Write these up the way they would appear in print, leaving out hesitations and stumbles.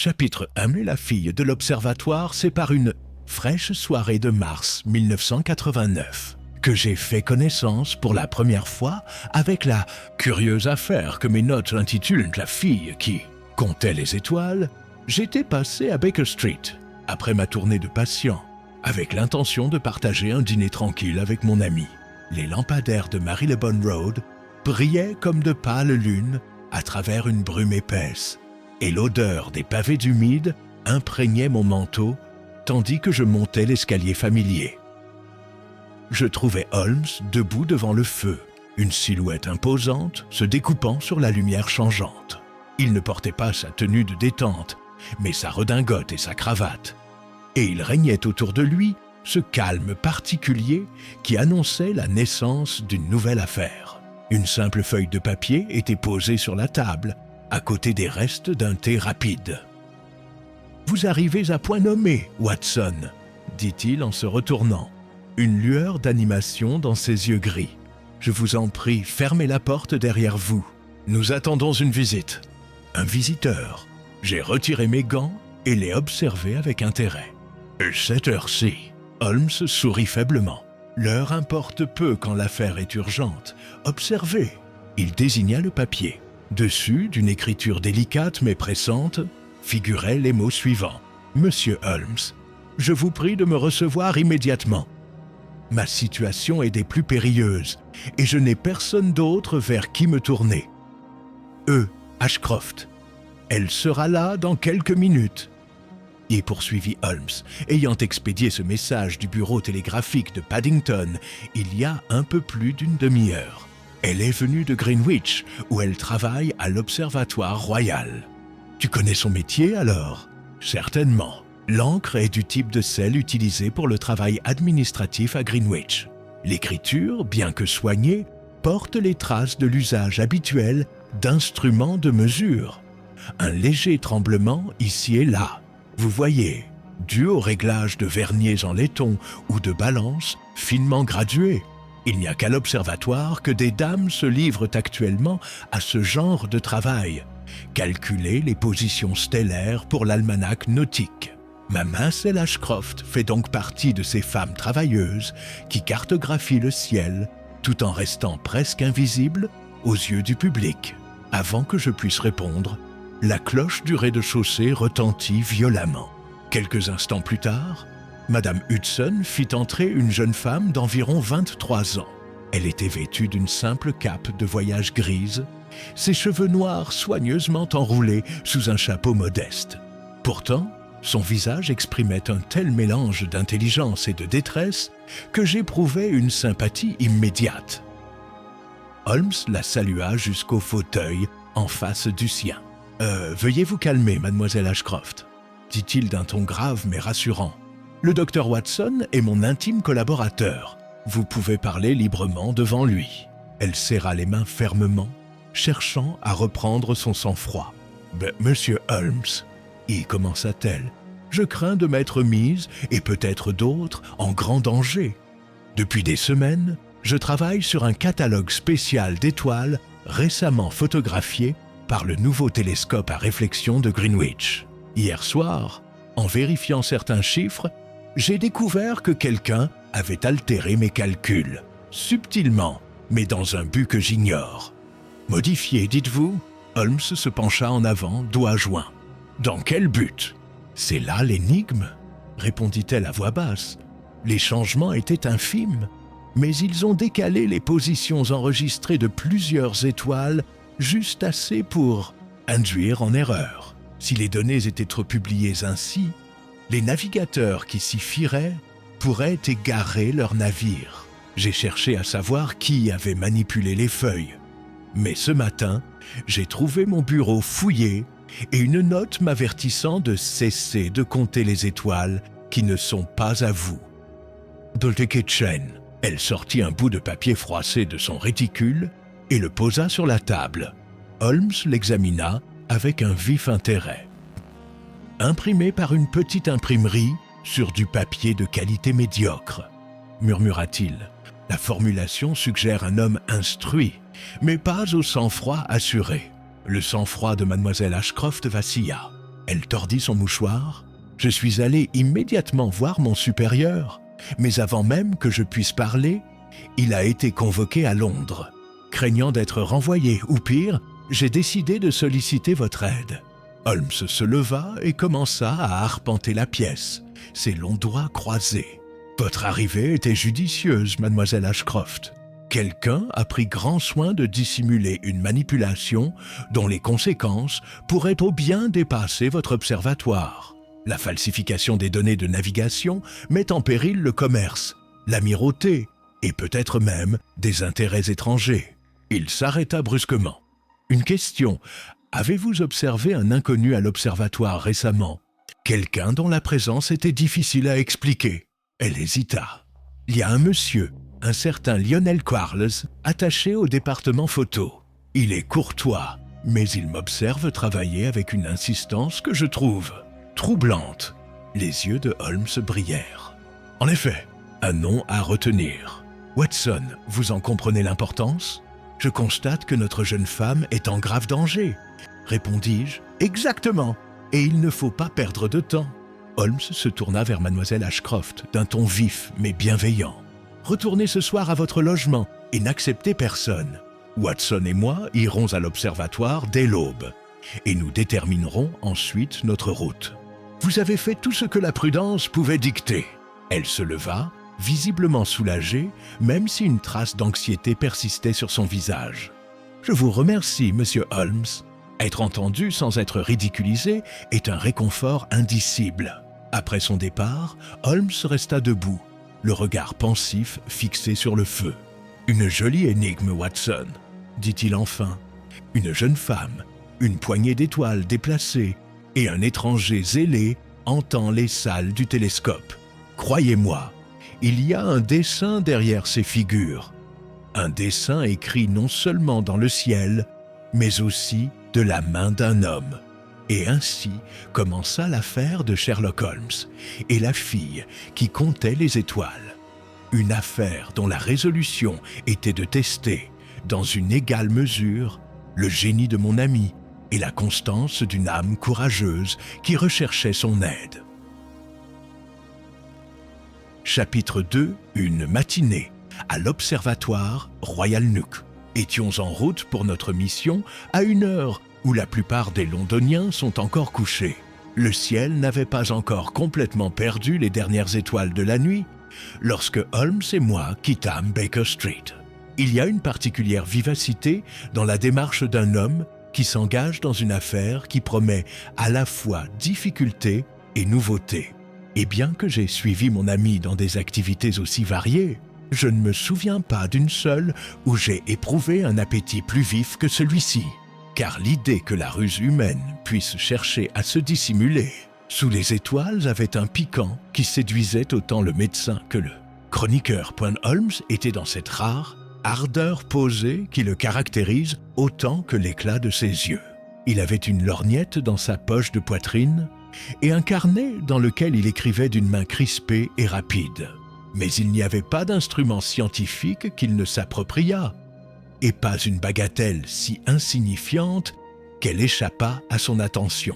Chapitre 1. La fille de l'Observatoire, c'est par une fraîche soirée de mars 1989 que j'ai fait connaissance pour la première fois avec la curieuse affaire que mes notes intitulent « La fille qui comptait les étoiles ». J'étais passé à Baker Street, après ma tournée de patient, avec l'intention de partager un dîner tranquille avec mon ami. Les lampadaires de Marylebone Road brillaient comme de pâles lunes à travers une brume épaisse, et l'odeur des pavés humides imprégnait mon manteau tandis que je montais l'escalier familier. Je trouvais Holmes debout devant le feu, une silhouette imposante se découpant sur la lumière changeante. Il ne portait pas sa tenue de détente, mais sa redingote et sa cravate. Et il régnait autour de lui ce calme particulier qui annonçait la naissance d'une nouvelle affaire. Une simple feuille de papier était posée sur la table, à côté des restes d'un thé rapide. « Vous arrivez à point nommé, Watson, » dit-il en se retournant, une lueur d'animation dans ses yeux gris. « Je vous en prie, fermez la porte derrière vous. Nous attendons une visite. » Un visiteur. J'ai retiré mes gants et l'ai observé avec intérêt. « Cette heure-ci. » Holmes sourit faiblement. « L'heure importe peu quand l'affaire est urgente. Observez. » Il désigna le papier. Dessus, d'une écriture délicate mais pressante, figuraient les mots suivants. « Monsieur Holmes, je vous prie de me recevoir immédiatement. Ma situation est des plus périlleuses et je n'ai personne d'autre vers qui me tourner. E. Ashcroft. Elle sera là dans quelques minutes. » Et poursuivit Holmes, ayant expédié ce message du bureau télégraphique de Paddington il y a un peu plus d'une demi-heure. Elle est venue de Greenwich, où elle travaille à l'Observatoire Royal. Tu connais son métier alors? Certainement. L'encre est du type de sel utilisé pour le travail administratif à Greenwich. L'écriture, bien que soignée, porte les traces de l'usage habituel d'instruments de mesure. Un léger tremblement ici et là. Vous voyez, dû au réglage de verniers en laiton ou de balances finement graduées. Il n'y a qu'à l'observatoire que des dames se livrent actuellement à ce genre de travail. Calculer les positions stellaires pour l'almanach nautique. Ma Mamselle Ashcroft fait donc partie de ces femmes travailleuses qui cartographient le ciel tout en restant presque invisibles aux yeux du public. Avant que je puisse répondre, la cloche du rez-de-chaussée retentit violemment. Quelques instants plus tard, Madame Hudson fit entrer une jeune femme d'environ 23 ans. Elle était vêtue d'une simple cape de voyage grise, ses cheveux noirs soigneusement enroulés sous un chapeau modeste. Pourtant, son visage exprimait un tel mélange d'intelligence et de détresse que j'éprouvai une sympathie immédiate. Holmes la salua jusqu'au fauteuil en face du sien. « Veuillez vous calmer, mademoiselle Ashcroft », dit-il d'un ton grave mais rassurant. « Le docteur Watson est mon intime collaborateur. Vous pouvez parler librement devant lui. » Elle serra les mains fermement, cherchant à reprendre son sang-froid. « Monsieur Holmes, » y commença-t-elle, « je crains de m'être mise, et peut-être d'autres, en grand danger. Depuis des semaines, je travaille sur un catalogue spécial d'étoiles récemment photographié par le nouveau télescope à réflexion de Greenwich. Hier soir, en vérifiant certains chiffres, j'ai découvert que quelqu'un avait altéré mes calculs, subtilement, mais dans un but que j'ignore. Modifié, dites-vous? Holmes se pencha en avant, doigt joint. Dans quel but? C'est là l'énigme, répondit-elle à voix basse. Les changements étaient infimes, mais ils ont décalé les positions enregistrées de plusieurs étoiles juste assez pour induire en erreur. Si les données étaient trop publiées ainsi, les navigateurs qui s'y fieraient pourraient égarer leurs navires. J'ai cherché à savoir qui avait manipulé les feuilles. Mais ce matin, j'ai trouvé mon bureau fouillé et une note m'avertissant de cesser de compter les étoiles qui ne sont pas à vous. Doltekechen. Elle sortit un bout de papier froissé de son réticule et le posa sur la table. Holmes l'examina avec un vif intérêt. Imprimé par une petite imprimerie sur du papier de qualité médiocre, murmura-t-il. La formulation suggère un homme instruit, mais pas au sang-froid assuré. Le sang-froid de mademoiselle Ashcroft vacilla. Elle tordit son mouchoir. Je suis allé immédiatement voir mon supérieur, mais avant même que je puisse parler, il a été convoqué à Londres. Craignant d'être renvoyé, ou pire, j'ai décidé de solliciter votre aide. Holmes se leva et commença à arpenter la pièce, ses longs doigts croisés. Votre arrivée était judicieuse, mademoiselle Ashcroft. Quelqu'un a pris grand soin de dissimuler une manipulation dont les conséquences pourraient au bien dépasser votre observatoire. La falsification des données de navigation met en péril le commerce, l'amirauté et peut-être même des intérêts étrangers. Il s'arrêta brusquement. Une question. Avez-vous observé un inconnu à l'observatoire récemment? Quelqu'un dont la présence était difficile à expliquer. Elle hésita. Il y a un monsieur, un certain Lionel Quarles, attaché au département photo. Il est courtois, mais il m'observe travailler avec une insistance que je trouve troublante. Les yeux de Holmes brillèrent. En effet, un nom à retenir. Watson, vous en comprenez l'importance? Je constate que notre jeune femme est en grave danger. Répondis-je. Exactement. Et il ne faut pas perdre de temps. Holmes se tourna vers mademoiselle Ashcroft d'un ton vif mais bienveillant. Retournez ce soir à votre logement et n'acceptez personne. Watson et moi irons à l'observatoire dès l'aube et nous déterminerons ensuite notre route. Vous avez fait tout ce que la prudence pouvait dicter. Elle se leva, visiblement soulagée, même si une trace d'anxiété persistait sur son visage. Je vous remercie, monsieur Holmes. Être entendu sans être ridiculisé est un réconfort indicible. Après son départ, Holmes resta debout, le regard pensif fixé sur le feu. « Une jolie énigme, Watson, » dit-il enfin. « Une jeune femme, une poignée d'étoiles déplacées et un étranger zélé entend les salles du télescope. Croyez-moi, il y a un dessin derrière ces figures. Un dessin écrit non seulement dans le ciel, mais aussi de la main d'un homme. » Et ainsi commença l'affaire de Sherlock Holmes et la fille qui comptait les étoiles. Une affaire dont la résolution était de tester, dans une égale mesure, le génie de mon ami et la constance d'une âme courageuse qui recherchait son aide. Chapitre 2. Une matinée à l'Observatoire Royal Nuuk. Étions en route pour notre mission à une heure où la plupart des Londoniens sont encore couchés. Le ciel n'avait pas encore complètement perdu les dernières étoiles de la nuit lorsque Holmes et moi quittâmes Baker Street. Il y a une particulière vivacité dans la démarche d'un homme qui s'engage dans une affaire qui promet à la fois difficulté et nouveauté. Et bien que j'ai suivi mon ami dans des activités aussi variées, je ne me souviens pas d'une seule où j'ai éprouvé un appétit plus vif que celui-ci. Car l'idée que la ruse humaine puisse chercher à se dissimuler sous les étoiles avait un piquant qui séduisait autant le médecin que le chroniqueur. Holmes était dans cette rare ardeur posée qui le caractérise autant que l'éclat de ses yeux. Il avait une lorgnette dans sa poche de poitrine et un carnet dans lequel il écrivait d'une main crispée et rapide. Mais il n'y avait pas d'instrument scientifique qu'il ne s'appropriât, et pas une bagatelle si insignifiante qu'elle échappa à son attention.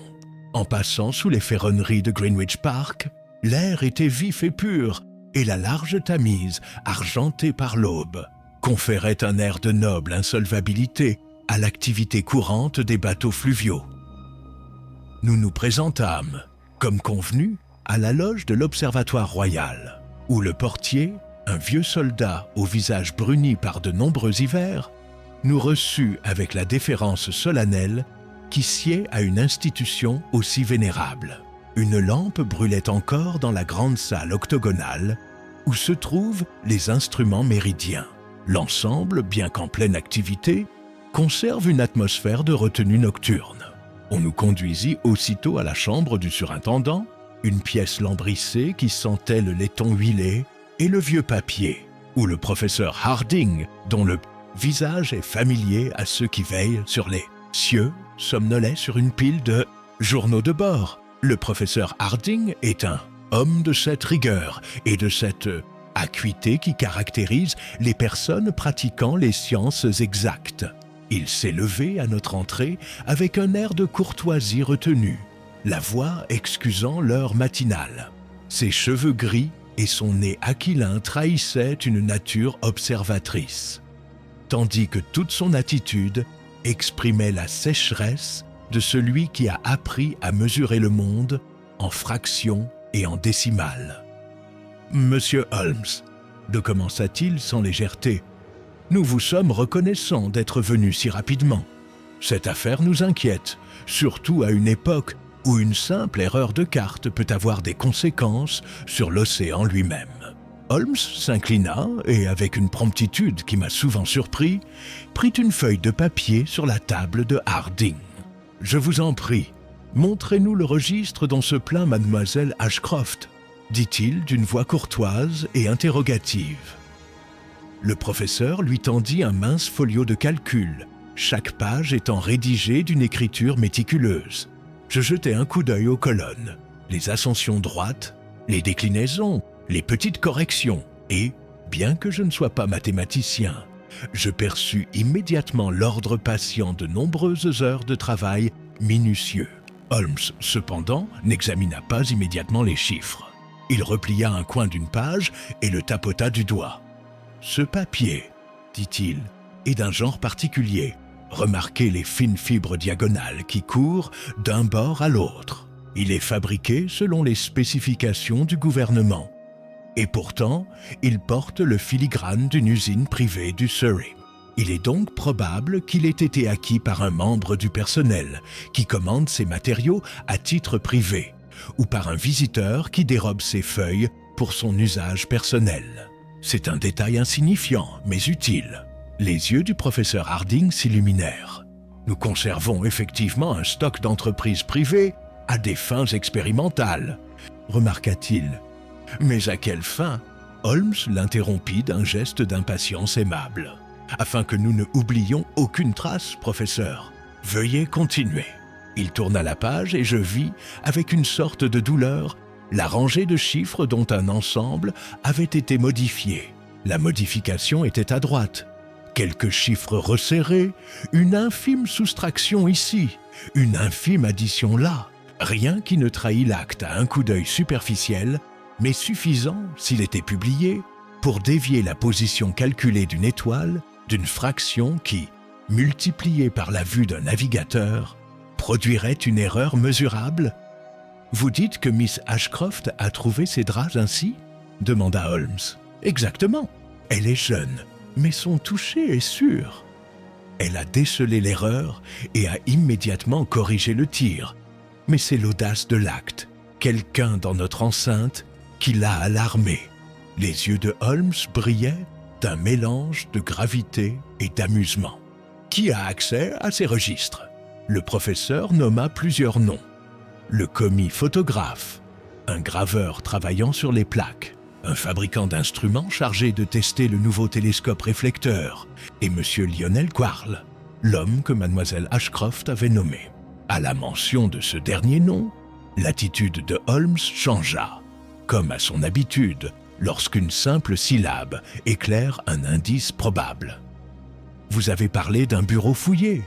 En passant sous les ferronneries de Greenwich Park, l'air était vif et pur, et la large Tamise, argentée par l'aube, conférait un air de noble insolvabilité à l'activité courante des bateaux fluviaux. Nous nous présentâmes, comme convenu, à la loge de l'Observatoire Royal, où le portier, un vieux soldat au visage bruni par de nombreux hivers, nous reçut avec la déférence solennelle qui sied à une institution aussi vénérable. Une lampe brûlait encore dans la grande salle octogonale où se trouvent les instruments méridiens. L'ensemble, bien qu'en pleine activité, conserve une atmosphère de retenue nocturne. On nous conduisit aussitôt à la chambre du surintendant, une pièce lambrissée qui sentait le laiton huilé et le vieux papier, où le professeur Harding, dont le visage est familier à ceux qui veillent sur les cieux, somnolait sur une pile de journaux de bord. Le professeur Harding est un homme de cette rigueur et de cette acuité qui caractérise les personnes pratiquant les sciences exactes. Il s'est levé à notre entrée avec un air de courtoisie retenue. la voix excusant l'heure matinale. Ses cheveux gris et son nez aquilin trahissaient une nature observatrice, tandis que toute son attitude exprimait la sécheresse de celui qui a appris à mesurer le monde en fractions et en décimales. « Monsieur Holmes, » commença-t-il sans légèreté, « nous vous sommes reconnaissants d'être venus si rapidement. Cette affaire nous inquiète, surtout à une époque où une simple erreur de carte peut avoir des conséquences sur l'océan lui-même. » Holmes s'inclina et, avec une promptitude qui m'a souvent surpris, prit une feuille de papier sur la table de Harding. « Je vous en prie, montrez-nous le registre dont se plaint mademoiselle Ashcroft, » dit-il d'une voix courtoise et interrogative. Le professeur lui tendit un mince folio de calcul, chaque page étant rédigée d'une écriture méticuleuse. Je jetai un coup d'œil aux colonnes, les ascensions droites, les déclinaisons, les petites corrections, et, bien que je ne sois pas mathématicien, je perçus immédiatement l'ordre patient de nombreuses heures de travail minutieux. Holmes, cependant, n'examina pas immédiatement les chiffres. Il replia un coin d'une page et le tapota du doigt. « Ce papier, dit-il, est d'un genre particulier. Remarquez les fines fibres diagonales qui courent d'un bord à l'autre. Il est fabriqué selon les spécifications du gouvernement. Et pourtant, il porte le filigrane d'une usine privée du Surrey. Il est donc probable qu'il ait été acquis par un membre du personnel qui commande ses matériaux à titre privé ou par un visiteur qui dérobe ses feuilles pour son usage personnel. C'est un détail insignifiant, mais utile. » Les yeux du professeur Harding s'illuminèrent. « Nous conservons effectivement un stock d'entreprises privées à des fins expérimentales, » remarqua-t-il. « Mais à quelle fin ?» Holmes l'interrompit d'un geste d'impatience aimable. « Afin que nous ne oublions aucune trace, professeur. Veuillez continuer. » Il tourna la page et je vis, avec une sorte de douleur, la rangée de chiffres dont un ensemble avait été modifié. La modification était à droite. Quelques chiffres resserrés, une infime soustraction ici, une infime addition là. Rien qui ne trahît l'acte à un coup d'œil superficiel, mais suffisant, s'il était publié, pour dévier la position calculée d'une étoile d'une fraction qui, multipliée par la vue d'un navigateur, produirait une erreur mesurable. « Vous dites que Miss Ashcroft a trouvé ces draps ainsi ?» demanda Holmes. « Exactement. Elle est jeune, mais son toucher est sûr. Elle a décelé l'erreur et a immédiatement corrigé le tir. Mais c'est l'audace de l'acte, quelqu'un dans notre enceinte qui l'a alarmé. » Les yeux de Holmes brillaient d'un mélange de gravité et d'amusement. « Qui a accès à ces registres ?» Le professeur nomma plusieurs noms. Le commis photographe, un graveur travaillant sur les plaques, un fabricant d'instruments chargé de tester le nouveau télescope réflecteur, et M. Lionel Quarles, l'homme que Mlle Ashcroft avait nommé. À la mention de ce dernier nom, l'attitude de Holmes changea, comme à son habitude lorsqu'une simple syllabe éclaire un indice probable. « Vous avez parlé d'un bureau fouillé »,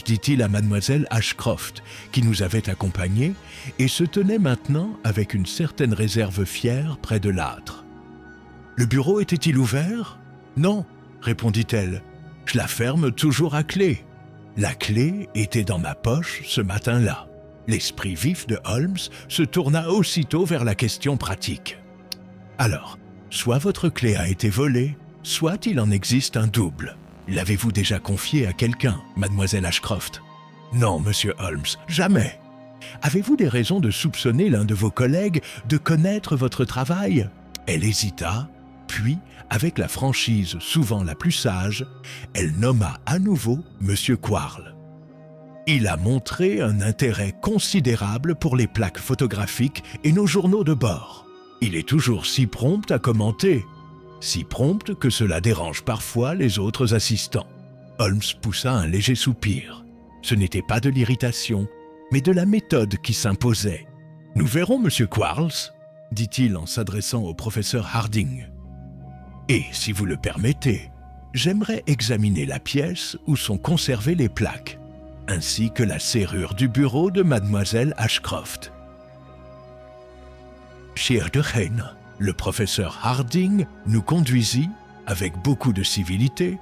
dit-il à Mademoiselle Ashcroft, qui nous avait accompagnés et se tenait maintenant avec une certaine réserve fière près de l'âtre. « Le bureau était-il ouvert ?»« Non, » répondit-elle. « Je la ferme toujours à clé. » La clé était dans ma poche ce matin-là. L'esprit vif de Holmes se tourna aussitôt vers la question pratique. « Alors, soit votre clé a été volée, soit il en existe un double. L'avez-vous déjà confié à quelqu'un, mademoiselle Ashcroft ? » ?»« Non, monsieur Holmes, jamais. » »« Avez-vous des raisons de soupçonner l'un de vos collègues de connaître votre travail ?» Elle hésita, puis, avec la franchise souvent la plus sage, elle nomma à nouveau monsieur Quarles. « Il a montré un intérêt considérable pour les plaques photographiques et nos journaux de bord. Il est toujours si prompt à commenter. Si prompte que cela dérange parfois les autres assistants. » Holmes poussa un léger soupir. Ce n'était pas de l'irritation, mais de la méthode qui s'imposait. « Nous verrons, monsieur Quarles, » dit-il en s'adressant au professeur Harding. « Et, si vous le permettez, j'aimerais examiner la pièce où sont conservées les plaques. » ainsi que la serrure du bureau de mademoiselle Ashcroft. Chez Erdőchen, le professeur Harding nous conduisit, avec beaucoup de civilité,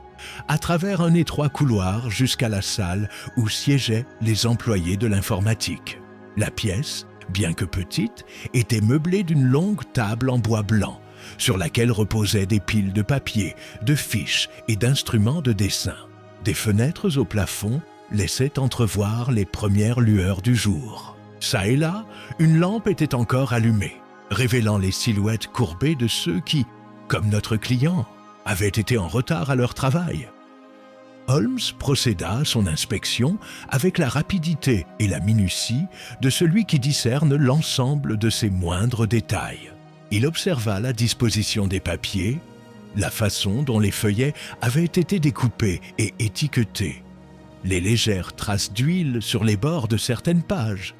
à travers un étroit couloir jusqu'à la salle où siégeaient les employés de l'informatique. La pièce, bien que petite, était meublée d'une longue table en bois blanc, sur laquelle reposaient des piles de papier, de fiches et d'instruments de dessin. Des fenêtres au plafond laissaient entrevoir les premières lueurs du jour. Ça et là, une lampe était encore allumée, révélant les silhouettes courbées de ceux qui, comme notre client, avaient été en retard à leur travail. Holmes procéda à son inspection avec la rapidité et la minutie de celui qui discerne l'ensemble de ses moindres détails. Il observa la disposition des papiers, la façon dont les feuillets avaient été découpés et étiquetés, les légères traces d'huile sur les bords de certaines pages,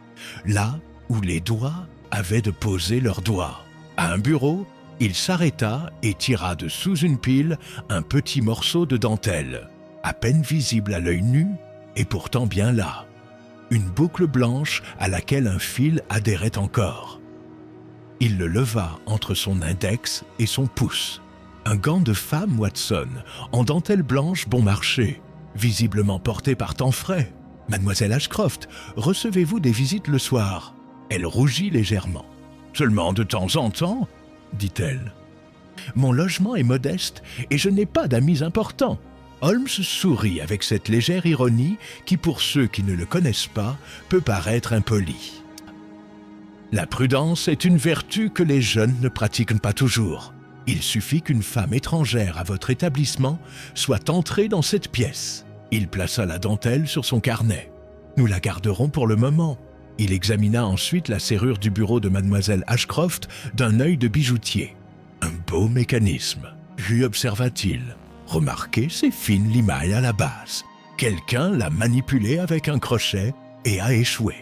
là où les doigts avaient de poser leurs doigts. À un bureau, il s'arrêta et tira de sous une pile un petit morceau de dentelle, à peine visible à l'œil nu et pourtant bien là. Une boucle blanche à laquelle un fil adhérait encore. Il le leva entre son index et son pouce. Un gant de femme, Watson, en dentelle blanche bon marché, visiblement porté par temps frais. « Mademoiselle Ashcroft, recevez-vous des visites le soir ?» Elle rougit légèrement. « Seulement de temps en temps ?» dit-elle. « Mon logement est modeste et je n'ai pas d'amis importants. » Holmes sourit avec cette légère ironie qui, pour ceux qui ne le connaissent pas, peut paraître impolie. La prudence est une vertu que les jeunes ne pratiquent pas toujours. Il suffit qu'une femme étrangère à votre établissement soit entrée dans cette pièce. Il plaça la dentelle sur son carnet. Nous la garderons pour le moment. Il examina ensuite la serrure du bureau de mademoiselle Ashcroft d'un œil de bijoutier. Un beau mécanisme, lui observa-t-il. Remarquez ces fines limailles à la base. Quelqu'un l'a manipulée avec un crochet et a échoué.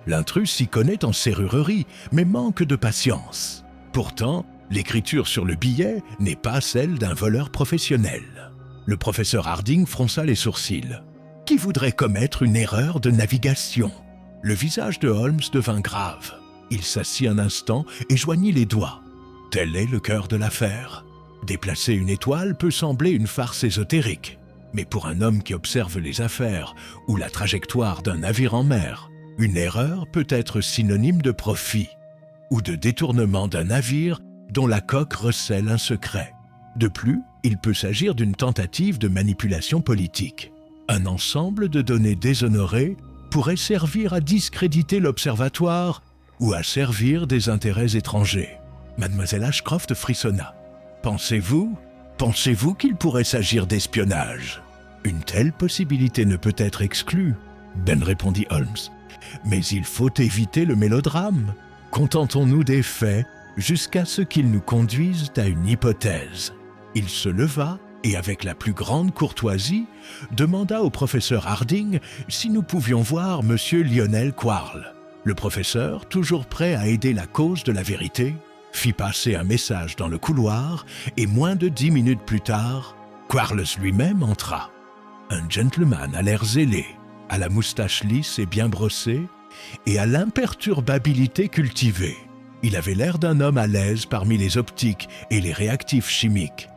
L'intrus s'y connaît en serrurerie, mais manque de patience. Pourtant, l'écriture sur le billet n'est pas celle d'un voleur professionnel. Le professeur Harding fronça les sourcils. Qui voudrait commettre une erreur de navigation? Le visage de Holmes devint grave. Il s'assit un instant et joignit les doigts. Tel est le cœur de l'affaire. Déplacer une étoile peut sembler une farce ésotérique, mais pour un homme qui observe les affaires ou la trajectoire d'un navire en mer, une erreur peut être synonyme de profit ou de détournement d'un navire dont la coque recèle un secret. De plus, il peut s'agir d'une tentative de manipulation politique. Un ensemble de données déshonorées pourrait servir à discréditer l'observatoire ou à servir des intérêts étrangers. Mademoiselle Ashcroft frissonna. Pensez-vous qu'il pourrait s'agir d'espionnage? Une telle possibilité ne peut être exclue, Ben répondit Holmes. Mais il faut éviter le mélodrame. Contentons-nous des faits jusqu'à ce qu'ils nous conduisent à une hypothèse. Il se leva et, avec la plus grande courtoisie, demanda au professeur Harding si nous pouvions voir monsieur Lionel Quarles. Le professeur, toujours prêt à aider la cause de la vérité, fit passer un message dans le couloir et moins de 10 minutes plus tard, Quarles lui-même entra. Un gentleman à l'air zélé, à la moustache lisse et bien brossée, et à l'imperturbabilité cultivée. Il avait l'air d'un homme à l'aise parmi les optiques et les réactifs chimiques.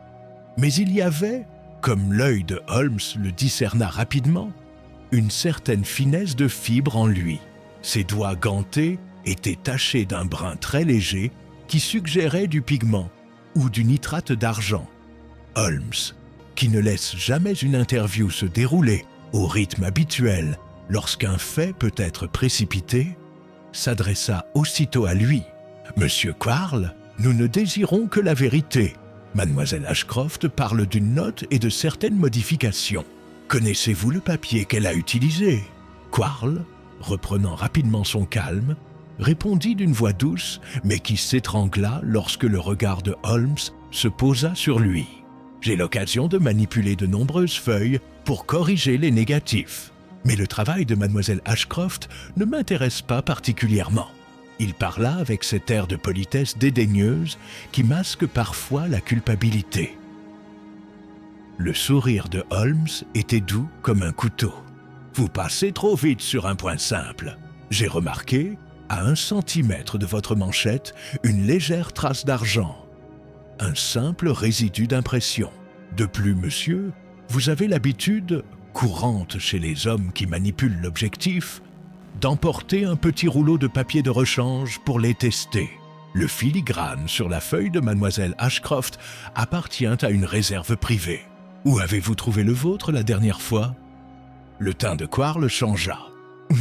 Mais il y avait, comme l'œil de Holmes le discerna rapidement, une certaine finesse de fibre en lui. Ses doigts gantés étaient tachés d'un brun très léger qui suggérait du pigment ou du nitrate d'argent. Holmes, qui ne laisse jamais une interview se dérouler au rythme habituel lorsqu'un fait peut être précipité, s'adressa aussitôt à lui. « Monsieur Quarles, nous ne désirons que la vérité. Mademoiselle Ashcroft parle d'une note et de certaines modifications. Connaissez-vous le papier qu'elle a utilisé ?» Quarles, reprenant rapidement son calme, répondit d'une voix douce, mais qui s'étrangla lorsque le regard de Holmes se posa sur lui. « J'ai l'occasion de manipuler de nombreuses feuilles pour corriger les négatifs. Mais le travail de mademoiselle Ashcroft ne m'intéresse pas particulièrement. » Il parla avec cet air de politesse dédaigneuse qui masque parfois la culpabilité. Le sourire de Holmes était doux comme un couteau. Vous passez trop vite sur un point simple. J'ai remarqué, à 1 centimètre de votre manchette, une légère trace d'argent. Un simple résidu d'impression. De plus, monsieur, vous avez l'habitude, courante chez les hommes qui manipulent l'objectif, d'emporter un petit rouleau de papier de rechange pour les tester. Le filigrane sur la feuille de mademoiselle Ashcroft appartient à une réserve privée. Où avez-vous trouvé le vôtre la dernière fois? Le teint de Quarles changea.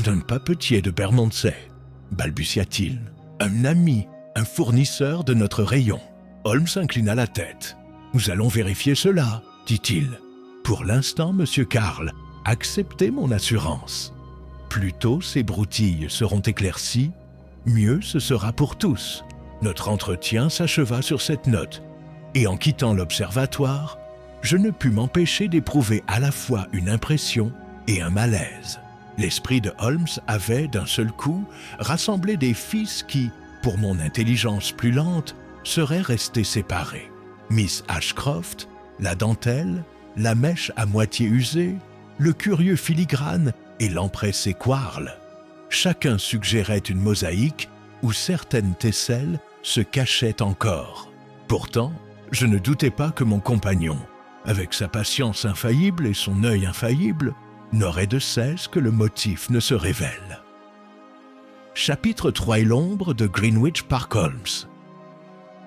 D'un papetier de Bermondsey, balbutia-t-il. Un ami, un fournisseur de notre rayon. Holmes inclina la tête. Nous allons vérifier cela, dit-il. Pour l'instant, monsieur Karl, acceptez mon assurance. Plus tôt ces broutilles seront éclaircies, mieux ce sera pour tous. Notre entretien s'acheva sur cette note, et en quittant l'observatoire, je ne pus m'empêcher d'éprouver à la fois une impression et un malaise. L'esprit de Holmes avait, d'un seul coup, rassemblé des fils qui, pour mon intelligence plus lente, seraient restés séparés. Miss Ashcroft, la dentelle, la mèche à moitié usée, le curieux filigrane et l'empressé Quarles. Chacun suggérait une mosaïque où certaines tesselles se cachaient encore. Pourtant, je ne doutais pas que mon compagnon, avec sa patience infaillible et son œil infaillible, n'aurait de cesse que le motif ne se révèle. Chapitre 3 et l'ombre de Greenwich Park Holmes.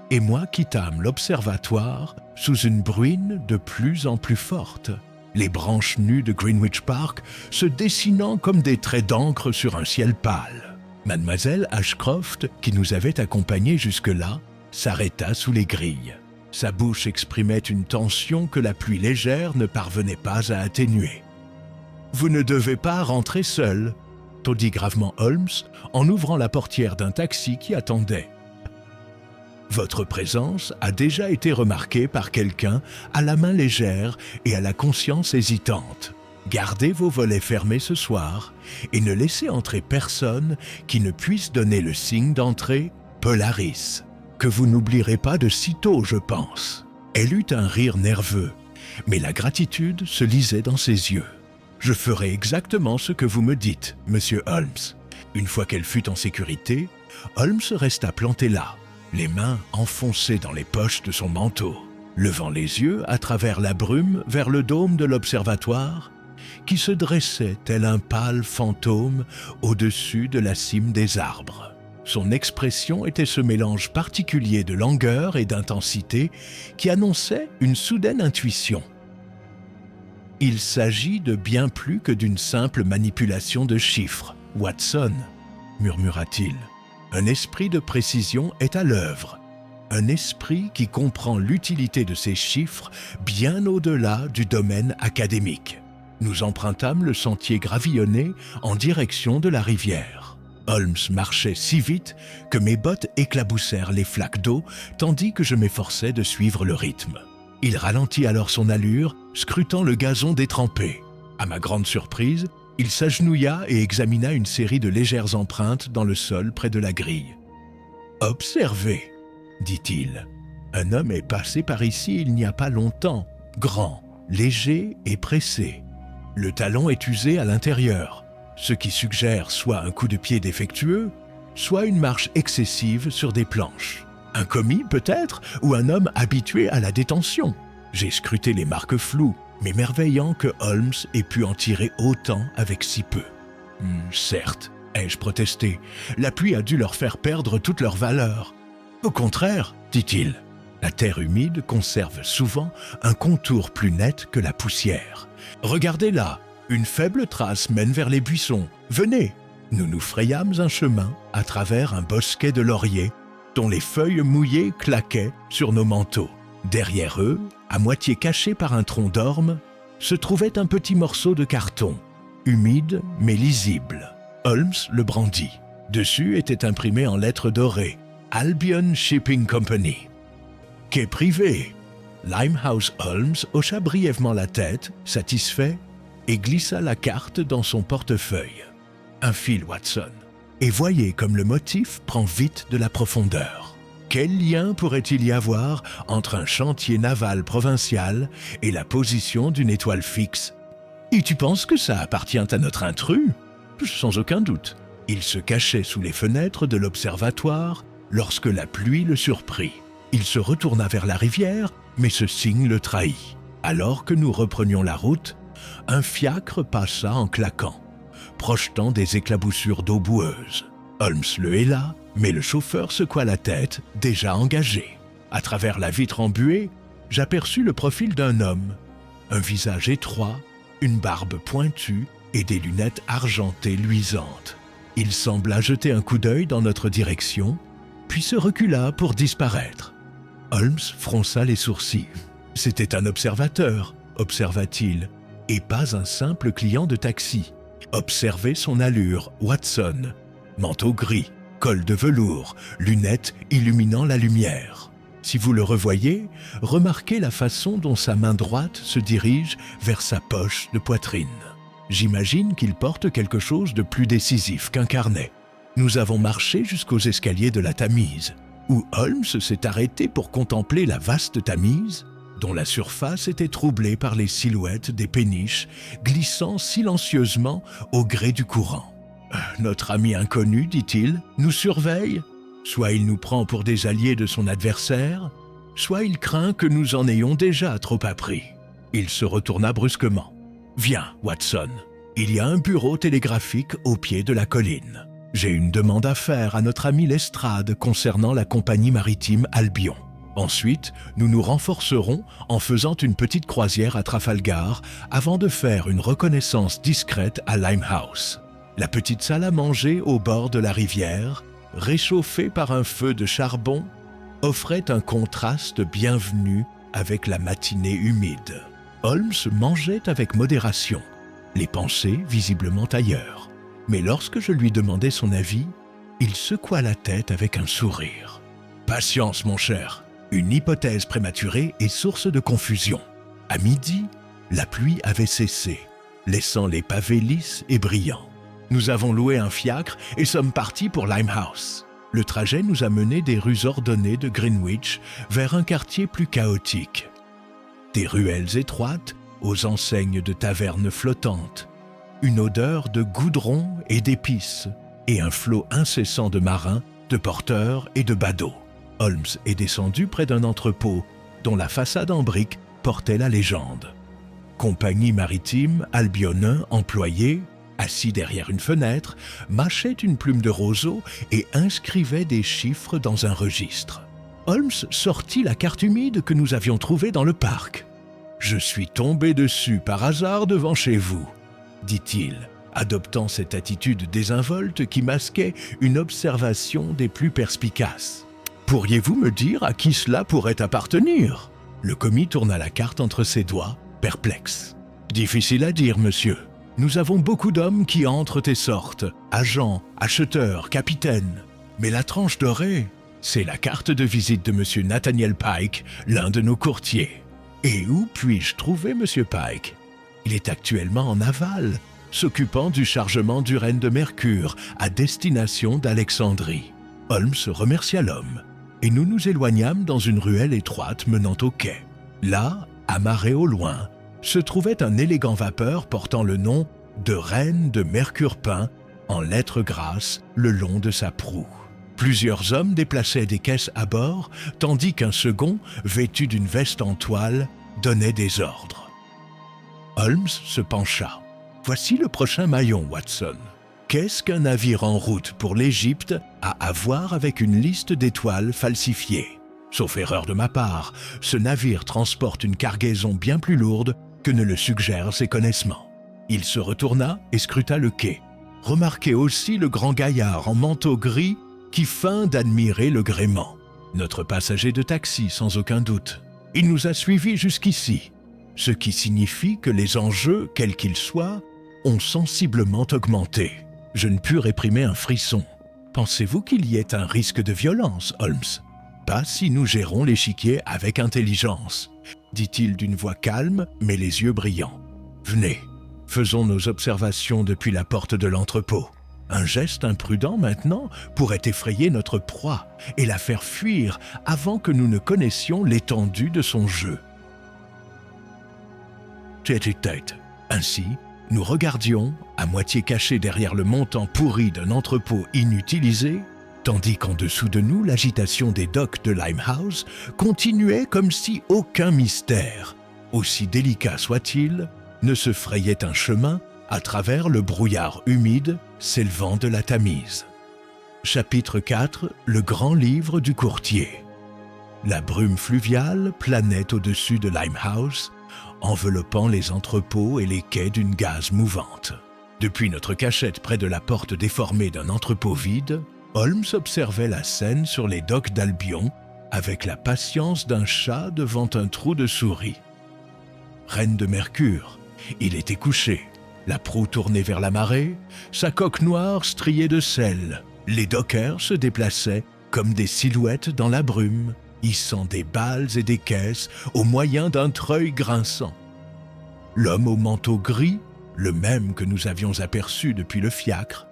Et moi quittâmes l'observatoire sous une bruine de plus en plus forte, les branches nues de Greenwich Park se dessinant comme des traits d'encre sur un ciel pâle. Mademoiselle Ashcroft, qui nous avait accompagnés jusque-là, s'arrêta sous les grilles. Sa bouche exprimait une tension que la pluie légère ne parvenait pas à atténuer. « Vous ne devez pas rentrer seul », dit gravement Holmes en ouvrant la portière d'un taxi qui attendait. « Votre présence a déjà été remarquée par quelqu'un à la main légère et à la conscience hésitante. Gardez vos volets fermés ce soir et ne laissez entrer personne qui ne puisse donner le signe d'entrée « Polaris », que vous n'oublierez pas de sitôt, je pense. Elle eut un rire nerveux, mais la gratitude se lisait dans ses yeux. Je ferai exactement ce que vous me dites, monsieur Holmes. Une fois qu'elle fut en sécurité, Holmes resta planté là, les mains enfoncées dans les poches de son manteau, levant les yeux à travers la brume vers le dôme de l'observatoire, qui se dressait tel un pâle fantôme au-dessus de la cime des arbres. Son expression était ce mélange particulier de langueur et d'intensité qui annonçait une soudaine intuition. « Il s'agit de bien plus que d'une simple manipulation de chiffres, Watson, » murmura-t-il. « Un esprit de précision est à l'œuvre, un esprit qui comprend l'utilité de ces chiffres bien au-delà du domaine académique. » Nous empruntâmes le sentier gravillonné en direction de la rivière. Holmes marchait si vite que mes bottes éclaboussèrent les flaques d'eau tandis que je m'efforçais de suivre le rythme. Il ralentit alors son allure, scrutant le gazon détrempé. À ma grande surprise, il s'agenouilla et examina une série de légères empreintes dans le sol près de la grille. « Observez, » dit-il. « Un homme est passé par ici il n'y a pas longtemps, grand, léger et pressé. Le talon est usé à l'intérieur, ce qui suggère soit un coup de pied défectueux, soit une marche excessive sur des planches. Un commis peut-être, ou un homme habitué à la détention. J'ai scruté les marques floues, m'émerveillant que Holmes ait pu en tirer autant avec si peu. Certes, ai-je protesté, la pluie a dû leur faire perdre toute leur valeur. Au contraire, dit-il, la terre humide conserve souvent un contour plus net que la poussière. Regardez là, une faible trace mène vers les buissons. Venez. Nous nous frayâmes un chemin à travers un bosquet de lauriers dont les feuilles mouillées claquaient sur nos manteaux. Derrière eux, à moitié caché par un tronc d'orme, se trouvait un petit morceau de carton, humide mais lisible. Holmes le brandit. Dessus était imprimé en lettres dorées « Albion Shipping Company ». Quai privé. Limehouse Holmes hocha brièvement la tête, satisfait, et glissa la carte dans son portefeuille. Un fil, Watson. Et voyez comme le motif prend vite de la profondeur. Quel lien pourrait-il y avoir entre un chantier naval provincial et la position d'une étoile fixe? Et tu penses que ça appartient à notre intrus? Sans aucun doute. Il se cachait sous les fenêtres de l'observatoire lorsque la pluie le surprit. Il se retourna vers la rivière, mais ce signe le trahit. Alors que nous reprenions la route, un fiacre passa en claquant, projetant des éclaboussures d'eau boueuse. Holmes le héla, mais le chauffeur secoua la tête, déjà engagé. À travers la vitre embuée, j'aperçus le profil d'un homme. Un visage étroit, une barbe pointue et des lunettes argentées luisantes. Il sembla jeter un coup d'œil dans notre direction, puis se recula pour disparaître. Holmes fronça les sourcils. C'était un observateur, observa-t-il, et pas un simple client de taxi. Observez son allure, Watson. Manteau gris, col de velours, lunettes illuminant la lumière. Si vous le revoyez, remarquez la façon dont sa main droite se dirige vers sa poche de poitrine. J'imagine qu'il porte quelque chose de plus décisif qu'un carnet. Nous avons marché jusqu'aux escaliers de la Tamise, où Holmes s'est arrêté pour contempler la vaste Tamise, dont la surface était troublée par les silhouettes des péniches glissant silencieusement au gré du courant. « Notre ami inconnu, dit-il, nous surveille. Soit il nous prend pour des alliés de son adversaire, soit il craint que nous en ayons déjà trop appris. » Il se retourna brusquement. « Viens, Watson, il y a un bureau télégraphique au pied de la colline. J'ai une demande à faire à notre ami Lestrade concernant la compagnie maritime Albion. Ensuite, nous nous renforcerons en faisant une petite croisière à Trafalgar avant de faire une reconnaissance discrète à Limehouse. La petite salle à manger au bord de la rivière, réchauffée par un feu de charbon, offrait un contraste bienvenu avec la matinée humide. Holmes mangeait avec modération, les pensées visiblement ailleurs. Mais lorsque je lui demandai son avis, il secoua la tête avec un sourire. « Patience, mon cher. Une hypothèse prématurée est source de confusion. » À midi, la pluie avait cessé, laissant les pavés lisses et brillants. Nous avons loué un fiacre et sommes partis pour Limehouse. Le trajet nous a menés des rues ordonnées de Greenwich vers un quartier plus chaotique. Des ruelles étroites aux enseignes de tavernes flottantes, une odeur de goudron et d'épices, et un flot incessant de marins, de porteurs et de badauds. Holmes est descendu près d'un entrepôt dont la façade en briques portait la légende. Compagnie maritime albionin employé, assis derrière une fenêtre, mâchait une plume de roseau et inscrivait des chiffres dans un registre. Holmes sortit la carte humide que nous avions trouvée dans le parc. « Je suis tombé dessus par hasard devant chez vous, » dit-il, adoptant cette attitude désinvolte qui masquait une observation des plus perspicaces. « Pourriez-vous me dire à qui cela pourrait appartenir ?» Le commis tourna la carte entre ses doigts, perplexe. « Difficile à dire, monsieur. Nous avons beaucoup d'hommes qui entrent et sortent, agents, acheteurs, capitaines. Mais la tranche dorée, c'est la carte de visite de monsieur Nathaniel Pike, l'un de nos courtiers. Et où puis-je trouver monsieur Pike ? Il est actuellement en aval, s'occupant du chargement d'urène de mercure à destination d'Alexandrie. » Holmes remercia l'homme, et nous nous éloignâmes dans une ruelle étroite menant au quai. Là, amarré au loin, se trouvait un élégant vapeur portant le nom de Reine de mercure peint en lettres grasses le long de sa proue. Plusieurs hommes déplaçaient des caisses à bord, tandis qu'un second, vêtu d'une veste en toile, donnait des ordres. Holmes se pencha. « Voici le prochain maillon, Watson. Qu'est-ce qu'un navire en route pour l'Égypte a à voir avec une liste d'étoiles falsifiées ? Sauf erreur de ma part, ce navire transporte une cargaison bien plus lourde que ne le suggèrent ses connaissements. » Il se retourna et scruta le quai. Remarquez aussi le grand gaillard en manteau gris qui feint d'admirer le gréement. Notre passager de taxi, sans aucun doute. Il nous a suivis jusqu'ici, ce qui signifie que les enjeux, quels qu'ils soient, ont sensiblement augmenté. Je ne pus réprimer un frisson. Pensez-vous qu'il y ait un risque de violence, Holmes ? Pas si nous gérons l'échiquier avec intelligence, dit-il d'une voix calme, mais les yeux brillants. Venez, faisons nos observations depuis la porte de l'entrepôt. Un geste imprudent maintenant pourrait effrayer notre proie et la faire fuir avant que nous ne connaissions l'étendue de son jeu. Tête-à-tête, Ainsi, nous regardions, à moitié cachés derrière le montant pourri d'un entrepôt inutilisé, tandis qu'en dessous de nous, l'agitation des docks de Limehouse continuait comme si aucun mystère, aussi délicat soit-il, ne se frayait un chemin à travers le brouillard humide s'élevant de la Tamise. Chapitre 4. Le grand livre du courtier. La brume fluviale planait au-dessus de Limehouse, enveloppant les entrepôts et les quais d'une gaze mouvante. Depuis notre cachette près de la porte déformée d'un entrepôt vide, Holmes observait la scène sur les docks d'Albion avec la patience d'un chat devant un trou de souris. Reine de Mercure, il était couché, la proue tournée vers la marée, sa coque noire striée de sel. Les dockers se déplaçaient comme des silhouettes dans la brume, hissant des balles et des caisses au moyen d'un treuil grinçant. L'homme au manteau gris, le même que nous avions aperçu depuis le fiacre,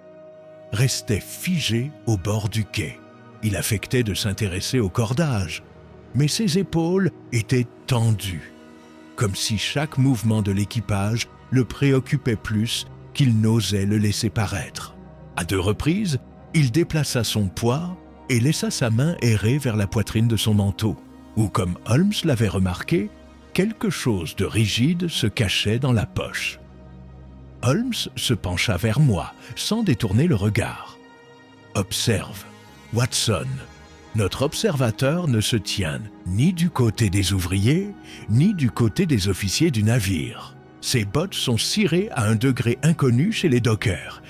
restait figé au bord du quai. Il affectait de s'intéresser au cordage, mais ses épaules étaient tendues, comme si chaque mouvement de l'équipage le préoccupait plus qu'il n'osait le laisser paraître. À 2 reprises, il déplaça son poids et laissa sa main errer vers la poitrine de son manteau, où, comme Holmes l'avait remarqué, quelque chose de rigide se cachait dans la poche. Holmes se pencha vers moi, sans détourner le regard. « Observe, Watson, notre observateur ne se tient ni du côté des ouvriers, ni du côté des officiers du navire. Ses bottes sont cirées à un degré inconnu chez les dockers,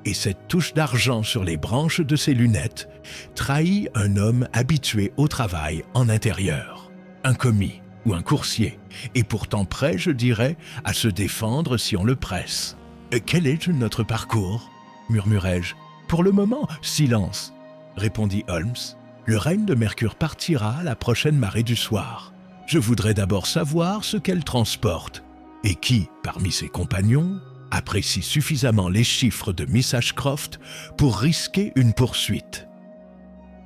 et cette touche d'argent sur les branches de ses lunettes trahit un homme habitué au travail en intérieur. Un commis ou un coursier, et pourtant prêt, je dirais, à se défendre si on le presse. « Quel est notre parcours ?» murmurai-je. « Pour le moment, silence !» répondit Holmes. « Le règne de Mercure partira à la prochaine marée du soir. Je voudrais d'abord savoir ce qu'elle transporte, et qui, parmi ses compagnons, apprécie suffisamment les chiffres de Miss Ashcroft pour risquer une poursuite. »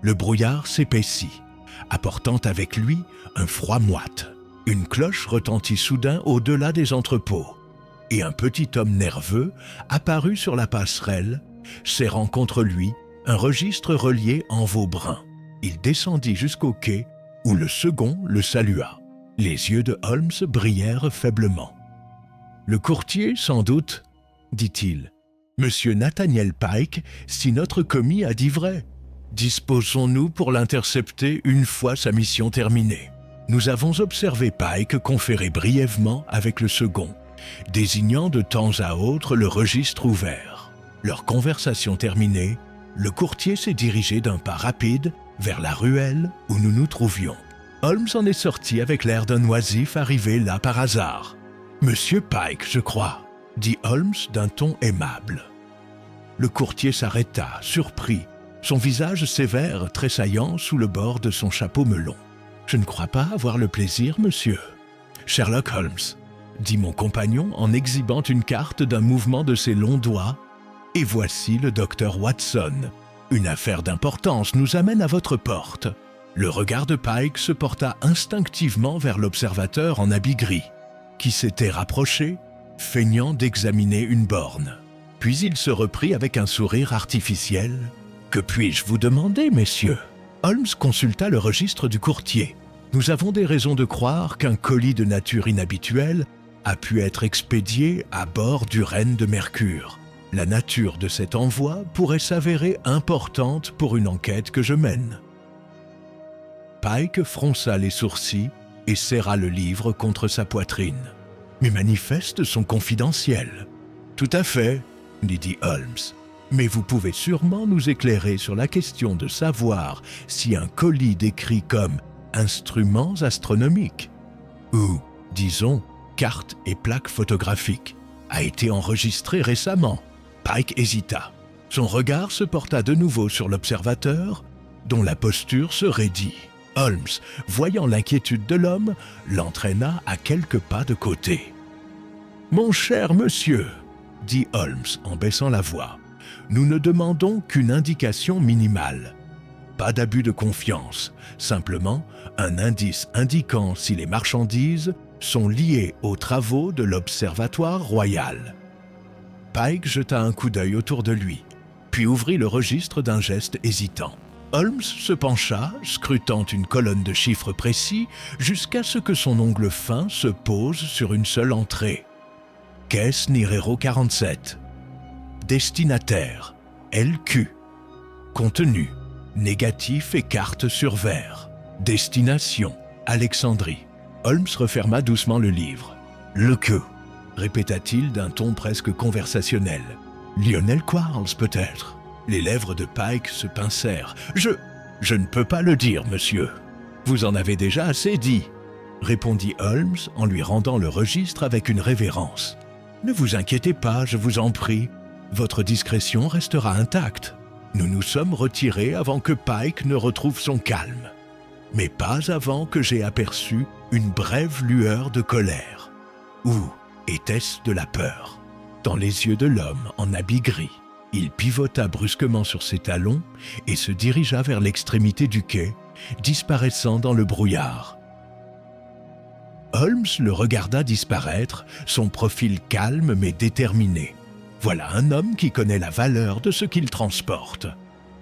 Le brouillard s'épaissit, apportant avec lui un froid moite. Une cloche retentit soudain au-delà des entrepôts, et un petit homme nerveux apparut sur la passerelle, serrant contre lui un registre relié en veau brun. Il descendit jusqu'au quai, où le second le salua. Les yeux de Holmes brillèrent faiblement. « Le courtier, sans doute, » dit-il. « Monsieur Nathaniel Pike, si notre commis a dit vrai. Disposons-nous pour l'intercepter une fois sa mission terminée. » Nous avons observé Pike conférer brièvement avec le second, désignant de temps à autre le registre ouvert. Leur conversation terminée, le courtier s'est dirigé d'un pas rapide vers la ruelle où nous nous trouvions. Holmes en est sorti avec l'air d'un oisif arrivé là par hasard. « Monsieur Pike, je crois, » dit Holmes d'un ton aimable. Le courtier s'arrêta, surpris, son visage sévère tressaillant sous le bord de son chapeau melon. « Je ne crois pas avoir le plaisir, monsieur. »« Sherlock Holmes, » dit mon compagnon en exhibant une carte d'un mouvement de ses longs doigts, « et voici le docteur Watson. Une affaire d'importance nous amène à votre porte. » Le regard de Pike se porta instinctivement vers l'observateur en habit gris, qui s'était rapproché, feignant d'examiner une borne. Puis il se reprit avec un sourire artificiel. « Que puis-je vous demander, messieurs ?» Holmes consulta le registre du courtier. « Nous avons des raisons de croire qu'un colis de nature inhabituelle a pu être expédié à bord du Reine de Mercure. La nature de cet envoi pourrait s'avérer importante pour une enquête que je mène. » Pike fronça les sourcils et serra le livre contre sa poitrine. « Mes manifestes sont confidentiels. »« Tout à fait, » dit Holmes. « Mais vous pouvez sûrement nous éclairer sur la question de savoir si un colis décrit comme « instruments astronomiques » ou, disons, « cartes et plaques photographiques » a été enregistré récemment. » Pike hésita. Son regard se porta de nouveau sur l'observateur, dont la posture se raidit. Holmes, voyant l'inquiétude de l'homme, l'entraîna à quelques pas de côté. « Mon cher monsieur, » dit Holmes en baissant la voix, « nous ne demandons qu'une indication minimale. Pas d'abus de confiance, simplement un indice indiquant si les marchandises sont liés aux travaux de l'Observatoire royal. Pike jeta un coup d'œil autour de lui, puis ouvrit le registre d'un geste hésitant. Holmes se pencha, scrutant une colonne de chiffres précis, jusqu'à ce que son ongle fin se pose sur une seule entrée. Caisse Nirero 47. Destinataire, LQ. Contenu, négatif et carte sur verre. Destination, Alexandrie. Holmes referma doucement le livre. « Le que » répéta-t-il d'un ton presque conversationnel. « Lionel Quarles, peut-être ?» Les lèvres de Pike se pincèrent. « Je ne peux pas le dire, monsieur. Vous en avez déjà assez dit, » répondit Holmes en lui rendant le registre avec une révérence. « Ne vous inquiétez pas, je vous en prie. Votre discrétion restera intacte. Nous nous sommes retirés avant que Pike ne retrouve son calme. Mais pas avant que j'ai aperçu une brève lueur de colère. Ou était-ce de la peur? Dans les yeux de l'homme en habit gris, il pivota brusquement sur ses talons et se dirigea vers l'extrémité du quai, disparaissant dans le brouillard. Holmes le regarda disparaître, son profil calme mais déterminé. « Voilà un homme qui connaît la valeur de ce qu'il transporte, »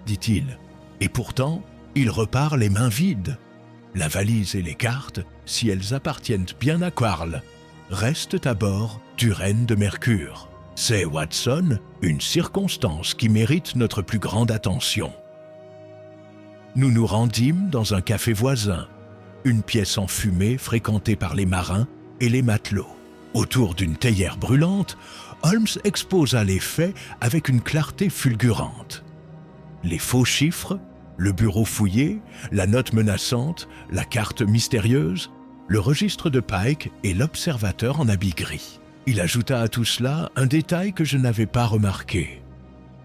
dit-il. Et pourtant, il repart les mains vides. La valise et les cartes, si elles appartiennent bien à Quarles, restent à bord du Reine de Mercure. C'est, Watson, une circonstance qui mérite notre plus grande attention. Nous nous rendîmes dans un café voisin, une pièce enfumée fréquentée par les marins et les matelots. Autour d'une théière brûlante, Holmes exposa les faits avec une clarté fulgurante. Les faux chiffres, le bureau fouillé, la note menaçante, la carte mystérieuse, le registre de Pike et l'observateur en habit gris. Il ajouta à tout cela un détail que je n'avais pas remarqué.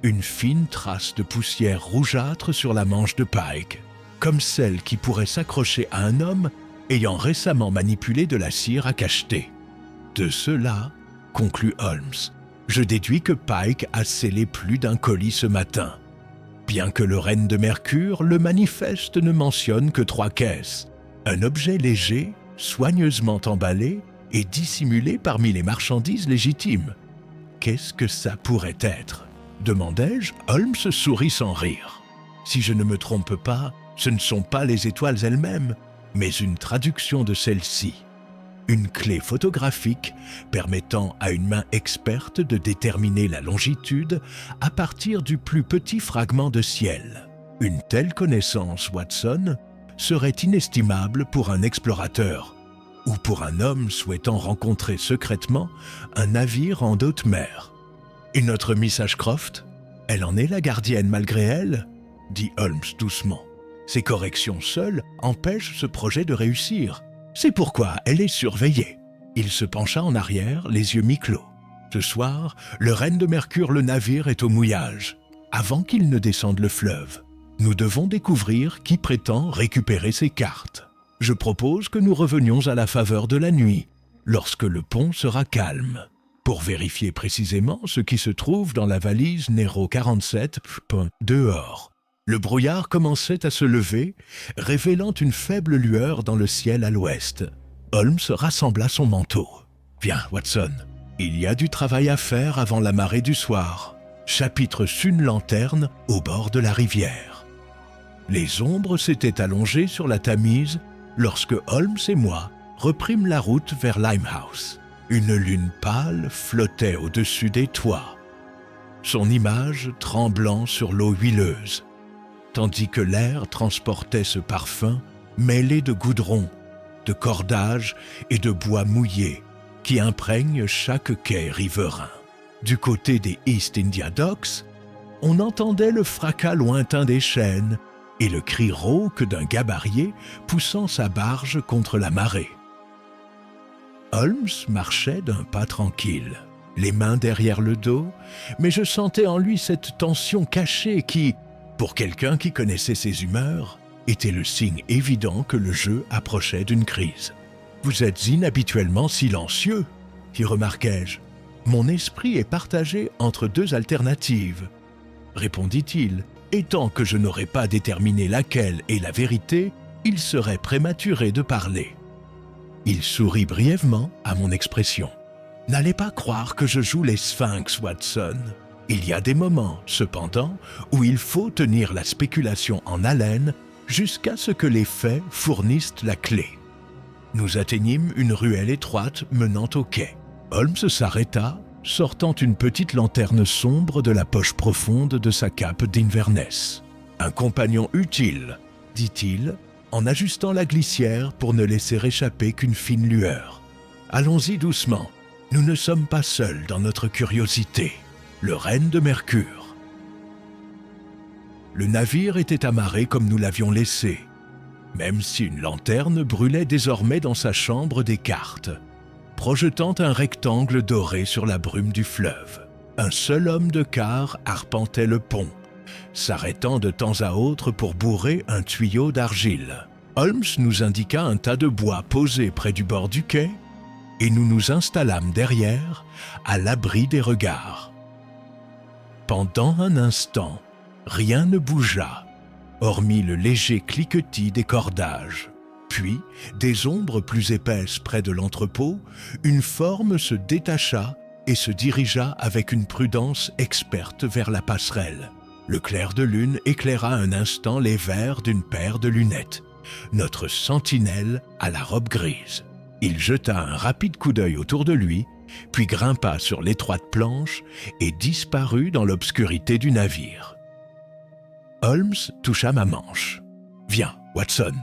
Une fine trace de poussière rougeâtre sur la manche de Pike, comme celle qui pourrait s'accrocher à un homme ayant récemment manipulé de la cire à cacheter. De cela, conclut Holmes, je déduis que Pike a scellé plus d'un colis ce matin. Bien que le Reine de Mercure, le manifeste ne mentionne que 3 caisses. Un objet léger, soigneusement emballé et dissimulé parmi les marchandises légitimes. Qu'est-ce que ça pourrait être? Demandai-je. Holmes sourit sans rire. Si je ne me trompe pas, ce ne sont pas les étoiles elles-mêmes, mais une traduction de celles-ci. Une clé photographique permettant à une main experte de déterminer la longitude à partir du plus petit fragment de ciel. Une telle connaissance, Watson, serait inestimable pour un explorateur ou pour un homme souhaitant rencontrer secrètement un navire en haute mer. Et notre Miss Ashcroft, elle en est la gardienne malgré elle, dit Holmes doucement. Ces corrections seules empêchent ce projet de réussir. C'est pourquoi elle est surveillée. Il se pencha en arrière, les yeux mi-clos. Ce soir, le Reine de Mercure, le navire, est au mouillage. Avant qu'il ne descende le fleuve, nous devons découvrir qui prétend récupérer ces cartes. Je propose que nous revenions à la faveur de la nuit, lorsque le pont sera calme, pour vérifier précisément ce qui se trouve dans la valise Nero 47, dehors. Le brouillard commençait à se lever, révélant une faible lueur dans le ciel à l'ouest. Holmes rassembla son manteau. « Viens, Watson, il y a du travail à faire avant la marée du soir. » Chapitre une lanterne au bord de la rivière. Les ombres s'étaient allongées sur la Tamise lorsque Holmes et moi reprîmes la route vers Limehouse. Une lune pâle flottait au-dessus des toits, son image tremblant sur l'eau huileuse, tandis que l'air transportait ce parfum mêlé de goudron, de cordages et de bois mouillé qui imprègne chaque quai riverain. Du côté des East India Docks, on entendait le fracas lointain des chaînes et le cri rauque d'un gabarier poussant sa barge contre la marée. Holmes marchait d'un pas tranquille, les mains derrière le dos, mais je sentais en lui cette tension cachée qui, pour quelqu'un qui connaissait ses humeurs, était le signe évident que le jeu approchait d'une crise. « Vous êtes inhabituellement silencieux, » y remarquai-je. « Mon esprit est partagé entre 2 alternatives, » répondit-il, « et tant que je n'aurais pas déterminé laquelle est la vérité, il serait prématuré de parler. » Il sourit brièvement à mon expression. « N'allez pas croire que je joue les sphinx, Watson. Il y a des moments, cependant, où il faut tenir la spéculation en haleine jusqu'à ce que les faits fournissent la clé. » Nous atteignîmes une ruelle étroite menant au quai. Holmes s'arrêta, sortant une petite lanterne sombre de la poche profonde de sa cape d'Inverness. « Un compagnon utile, » dit-il, en ajustant la glissière pour ne laisser échapper qu'une fine lueur. « Allons-y doucement, nous ne sommes pas seuls dans notre curiosité. Le règne de Mercure. » Le navire était amarré comme nous l'avions laissé, même si une lanterne brûlait désormais dans sa chambre des cartes, projetant un rectangle doré sur la brume du fleuve. Un seul homme de quart arpentait le pont, s'arrêtant de temps à autre pour bourrer un tuyau d'argile. Holmes nous indiqua un tas de bois posé près du bord du quai et nous nous installâmes derrière, à l'abri des regards. Pendant un instant, rien ne bougea, hormis le léger cliquetis des cordages. Puis, des ombres plus épaisses près de l'entrepôt, une forme se détacha et se dirigea avec une prudence experte vers la passerelle. Le clair de lune éclaira un instant les verres d'une paire de lunettes. Notre sentinelle à la robe grise. Il jeta un rapide coup d'œil autour de lui, puis grimpa sur l'étroite planche et disparut dans l'obscurité du navire. Holmes toucha ma manche. « Viens, Watson !»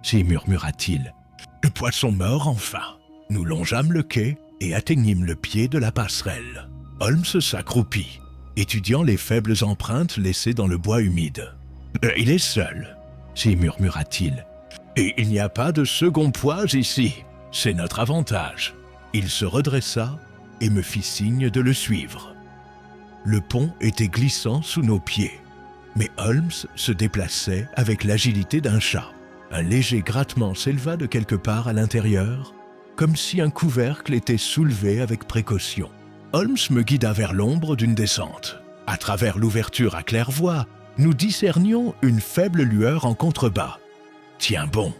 s'y murmura-t-il. « Le poisson mort enfin !» Nous longeâmes le quai et atteignîmes le pied de la passerelle. Holmes s'accroupit, étudiant les faibles empreintes laissées dans le bois humide. « Il est seul !» s'y murmura-t-il. « Et il n'y a pas de second poids ici. C'est notre avantage. » Il se redressa et me fit signe de le suivre. Le pont était glissant sous nos pieds, mais Holmes se déplaçait avec l'agilité d'un chat. Un léger grattement s'éleva de quelque part à l'intérieur, comme si un couvercle était soulevé avec précaution. Holmes me guida vers l'ombre d'une descente. À travers l'ouverture à claire-voie, nous discernions une faible lueur en contrebas. « Tiens bon !»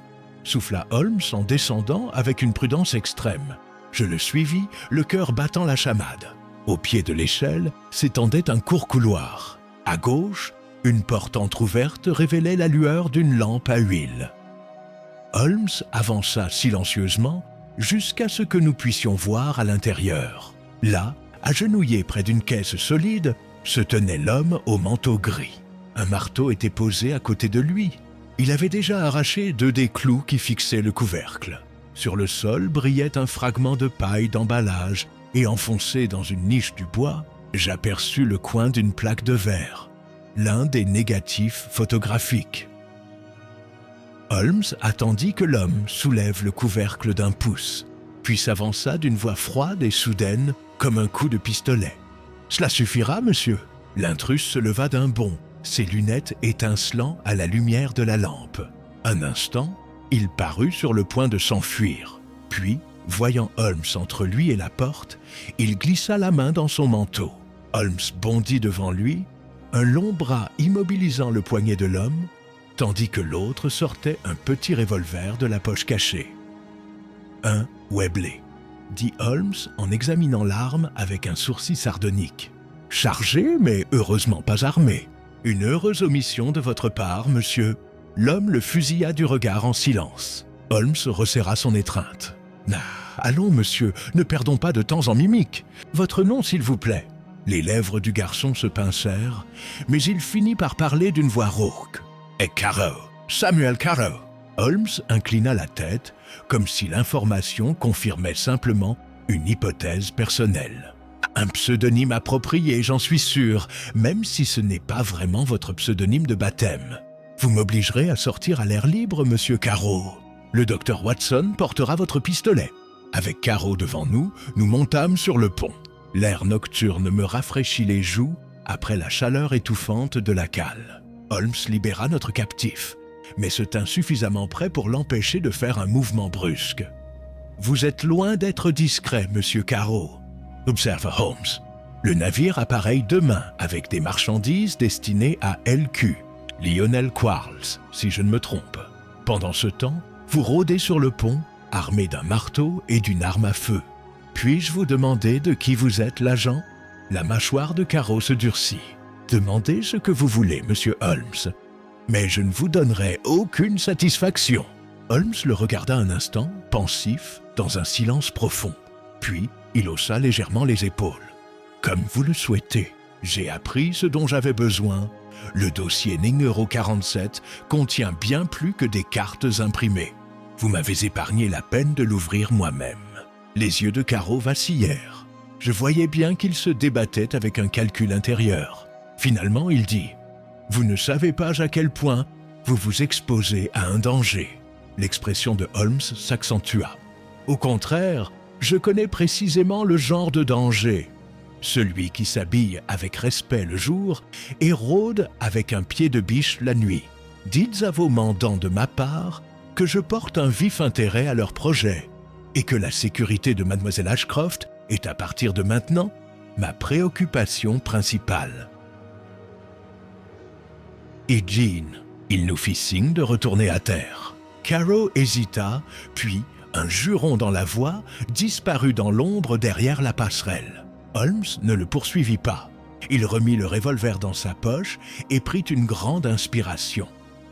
souffla Holmes en descendant avec une prudence extrême. Je le suivis, le cœur battant la chamade. Au pied de l'échelle s'étendait un court couloir. À gauche, une porte entr'ouverte révélait la lueur d'une lampe à huile. Holmes avança silencieusement jusqu'à ce que nous puissions voir à l'intérieur. Là, agenouillé près d'une caisse solide, se tenait l'homme au manteau gris. Un marteau était posé à côté de lui. Il avait déjà arraché 2 des clous qui fixaient le couvercle. Sur le sol brillait un fragment de paille d'emballage et enfoncé dans une niche du bois, j'aperçus le coin d'une plaque de verre, l'un des négatifs photographiques. Holmes attendit que l'homme soulève le couvercle d'un pouce, puis s'avança d'une voix froide et soudaine comme un coup de pistolet. « Cela suffira, monsieur !» L'intrus se leva d'un bond, ses lunettes étincelant à la lumière de la lampe. Un instant, il parut sur le point de s'enfuir. Puis, voyant Holmes entre lui et la porte, il glissa la main dans son manteau. Holmes bondit devant lui, un long bras immobilisant le poignet de l'homme, tandis que l'autre sortait un petit revolver de la poche cachée. « Un Webley », dit Holmes en examinant l'arme avec un sourcil sardonique. « Chargé, mais heureusement pas armé. Une heureuse omission de votre part, monsieur. » L'homme le fusilla du regard en silence. Holmes resserra son étreinte. « Allons, monsieur, ne perdons pas de temps en mimiques. Votre nom, s'il vous plaît. » Les lèvres du garçon se pincèrent, mais il finit par parler d'une voix rauque. « Et Carrow, Samuel Carrow. » Holmes inclina la tête, comme si l'information confirmait simplement une hypothèse personnelle. « Un pseudonyme approprié, j'en suis sûr, même si ce n'est pas vraiment votre pseudonyme de baptême. Vous m'obligerez à sortir à l'air libre, monsieur Carrow. Le docteur Watson portera votre pistolet. » Avec Carrow devant nous, nous montâmes sur le pont. L'air nocturne me rafraîchit les joues après la chaleur étouffante de la cale. Holmes libéra notre captif, mais se tint suffisamment près pour l'empêcher de faire un mouvement brusque. « Vous êtes loin d'être discret, monsieur Carrow, » observa Holmes. « Le navire appareille demain avec des marchandises destinées à LQ. Lionel Quarles, si je ne me trompe. Pendant ce temps, vous rôdez sur le pont armé d'un marteau et d'une arme à feu. Puis-je vous demander de qui vous êtes l'agent ? La mâchoire de Caro se durcit. Demandez ce que vous voulez, monsieur Holmes. Mais je ne vous donnerai aucune satisfaction. Holmes le regarda un instant, pensif, dans un silence profond. Puis, il haussa légèrement les épaules. Comme vous le souhaitez, j'ai appris ce dont j'avais besoin. Le dossier numéro 47 contient bien plus que des cartes imprimées. Vous m'avez épargné la peine de l'ouvrir moi-même. Les yeux de Caro vacillèrent. Je voyais bien qu'il se débattait avec un calcul intérieur. Finalement, il dit « Vous ne savez pas à quel point vous vous exposez à un danger. » L'expression de Holmes s'accentua. « Au contraire, je connais précisément le genre de danger. Celui qui s'habille avec respect le jour et rôde avec un pied de biche la nuit. Dites à vos mandants de ma part que je porte un vif intérêt à leur projet et que la sécurité de Mademoiselle Ashcroft est à partir de maintenant ma préoccupation principale. » Et Jean, il nous fit signe de retourner à terre. Caro hésita, puis, un juron dans la voix, disparut dans l'ombre derrière la passerelle. Holmes ne le poursuivit pas. Il remit le revolver dans sa poche et prit une grande inspiration.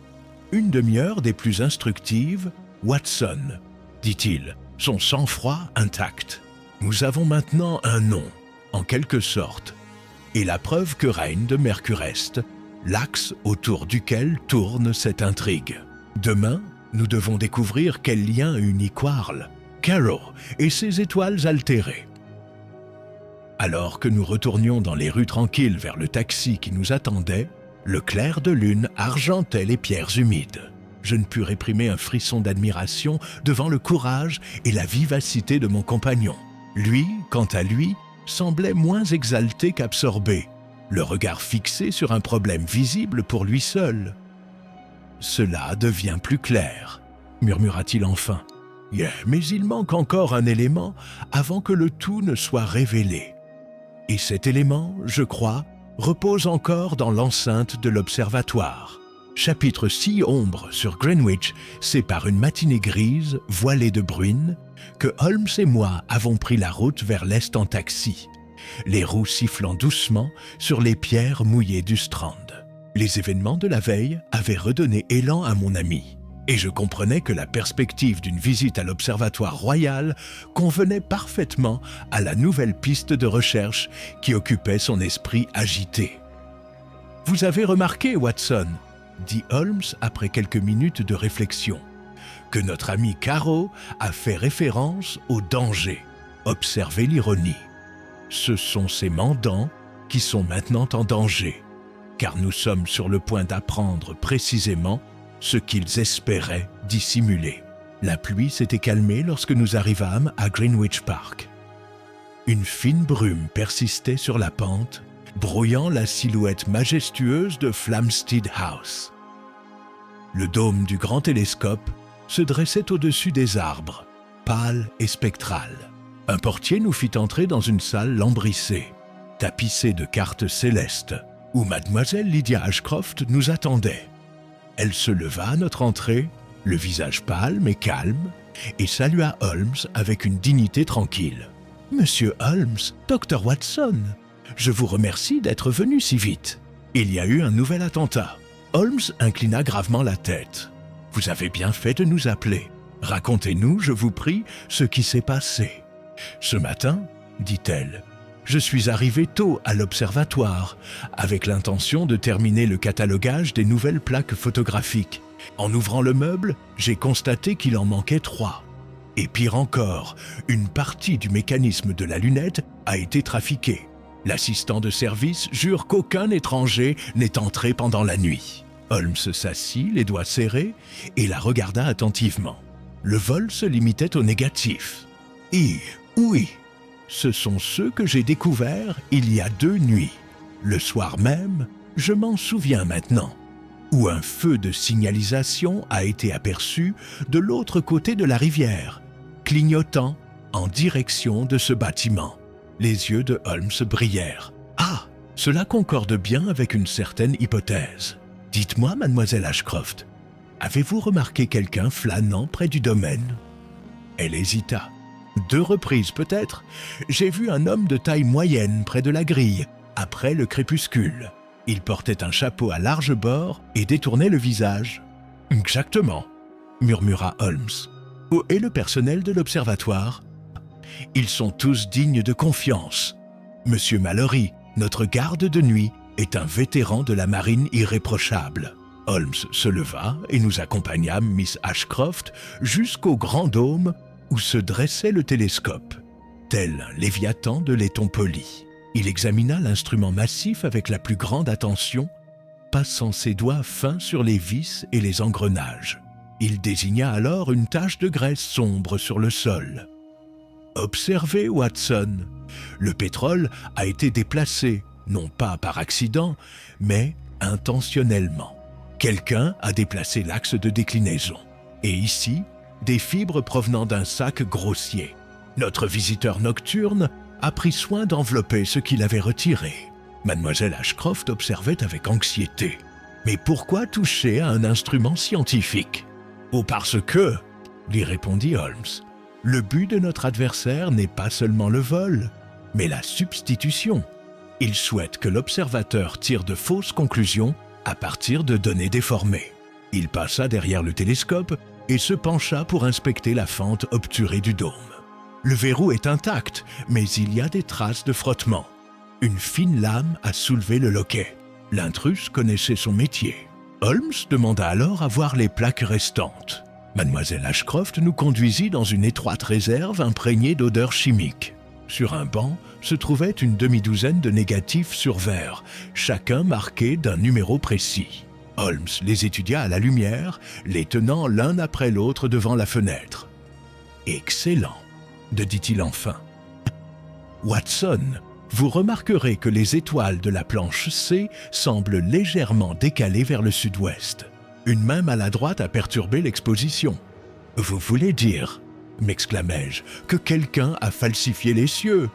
« Une demi-heure des plus instructives, Watson, dit-il, son sang-froid intact. Nous avons maintenant un nom, en quelque sorte, et la preuve que règne de Mercure-Est, l'axe autour duquel tourne cette intrigue. Demain, nous devons découvrir quel lien unit Quarles, Caro et ses étoiles altérées. » Alors que nous retournions dans les rues tranquilles vers le taxi qui nous attendait, le clair de lune argentait les pierres humides. Je ne pus réprimer un frisson d'admiration devant le courage et la vivacité de mon compagnon. Lui, quant à lui, semblait moins exalté qu'absorbé, le regard fixé sur un problème visible pour lui seul. « Cela devient plus clair, » murmura-t-il enfin. « Mais il manque encore un élément avant que le tout ne soit révélé. Et cet élément, je crois, repose encore dans l'enceinte de l'observatoire. » Chapitre si ombre sur Greenwich, c'est par une matinée grise, voilée de bruine, que Holmes et moi avons pris la route vers l'est en taxi, les roues sifflant doucement sur les pierres mouillées du Strand. Les événements de la veille avaient redonné élan à mon ami, et je comprenais que la perspective d'une visite à l'Observatoire royal convenait parfaitement à la nouvelle piste de recherche qui occupait son esprit agité. « Vous avez remarqué, Watson, » dit Holmes après quelques minutes de réflexion, « que notre ami Caro a fait référence au danger. Observez l'ironie. Ce sont ses mandants qui sont maintenant en danger, car nous sommes sur le point d'apprendre précisément ce qu'ils espéraient dissimuler. » La pluie s'était calmée lorsque nous arrivâmes à Greenwich Park. Une fine brume persistait sur la pente, brouillant la silhouette majestueuse de Flamsteed House. Le dôme du grand télescope se dressait au-dessus des arbres, pâle et spectral. Un portier nous fit entrer dans une salle lambrissée, tapissée de cartes célestes, où mademoiselle Lydia Ashcroft nous attendait. Elle se leva à notre entrée, le visage pâle mais calme, et salua Holmes avec une dignité tranquille. « Monsieur Holmes, Dr. Watson, je vous remercie d'être venu si vite. Il y a eu un nouvel attentat. » Holmes inclina gravement la tête. « Vous avez bien fait de nous appeler. Racontez-nous, je vous prie, ce qui s'est passé. » « Ce matin, dit-elle, je suis arrivé tôt à l'observatoire, avec l'intention de terminer le catalogage des nouvelles plaques photographiques. En ouvrant le meuble, j'ai constaté qu'il en manquait 3. Et pire encore, une partie du mécanisme de la lunette a été trafiquée. L'assistant de service jure qu'aucun étranger n'est entré pendant la nuit. » Holmes s'assit, les doigts serrés, et la regarda attentivement. Le vol se limitait au négatif. « Et oui, ce sont ceux que j'ai découverts il y a 2 nuits. Le soir même, je m'en souviens maintenant, où un feu de signalisation a été aperçu de l'autre côté de la rivière, clignotant en direction de ce bâtiment. » Les yeux de Holmes brillèrent. « Ah, cela concorde bien avec une certaine hypothèse. Dites-moi, mademoiselle Ashcroft, avez-vous remarqué quelqu'un flânant près du domaine ? » Elle hésita. 2 reprises peut-être, j'ai vu un homme de taille moyenne près de la grille, après le crépuscule. Il portait un chapeau à large bord et détournait le visage. « Exactement, » murmura Holmes. « Où est le personnel de l'observatoire ? » « Ils sont tous dignes de confiance. Monsieur Mallory, notre garde de nuit, est un vétéran de la marine irréprochable. » Holmes se leva et nous accompagna, Miss Ashcroft, jusqu'au grand dôme où se dressait le télescope, tel un léviathan de laiton poli. Il examina l'instrument massif avec la plus grande attention, passant ses doigts fins sur les vis et les engrenages. Il désigna alors une tache de graisse sombre sur le sol. « Observez, Watson, le pétrole a été déplacé, non pas par accident, mais intentionnellement. Quelqu'un a déplacé l'axe de déclinaison. Et ici, des fibres provenant d'un sac grossier. Notre visiteur nocturne a pris soin d'envelopper ce qu'il avait retiré. » Mademoiselle Ashcroft observait avec anxiété. « Mais pourquoi toucher à un instrument scientifique ? »« Oh, parce que, » lui répondit Holmes, « le but de notre adversaire n'est pas seulement le vol, mais la substitution. Il souhaite que l'observateur tire de fausses conclusions à partir de données déformées. » Il passa derrière le télescope et se pencha pour inspecter la fente obturée du dôme. Le verrou est intact, mais il y a des traces de frottement. Une fine lame a soulevé le loquet. L'intrus connaissait son métier. Holmes demanda alors à voir les plaques restantes. Mademoiselle Ashcroft nous conduisit dans une étroite réserve imprégnée d'odeurs chimiques. Sur un banc se trouvait une demi-douzaine de négatifs sur verre, chacun marqué d'un numéro précis. Holmes les étudia à la lumière, les tenant l'un après l'autre devant la fenêtre. « Excellent !» dit-il enfin. « Watson, vous remarquerez que les étoiles de la planche C semblent légèrement décalées vers le sud-ouest. Une main maladroite a perturbé l'exposition. « Vous voulez dire, » m'exclamai-je, « que quelqu'un a falsifié les cieux ?»«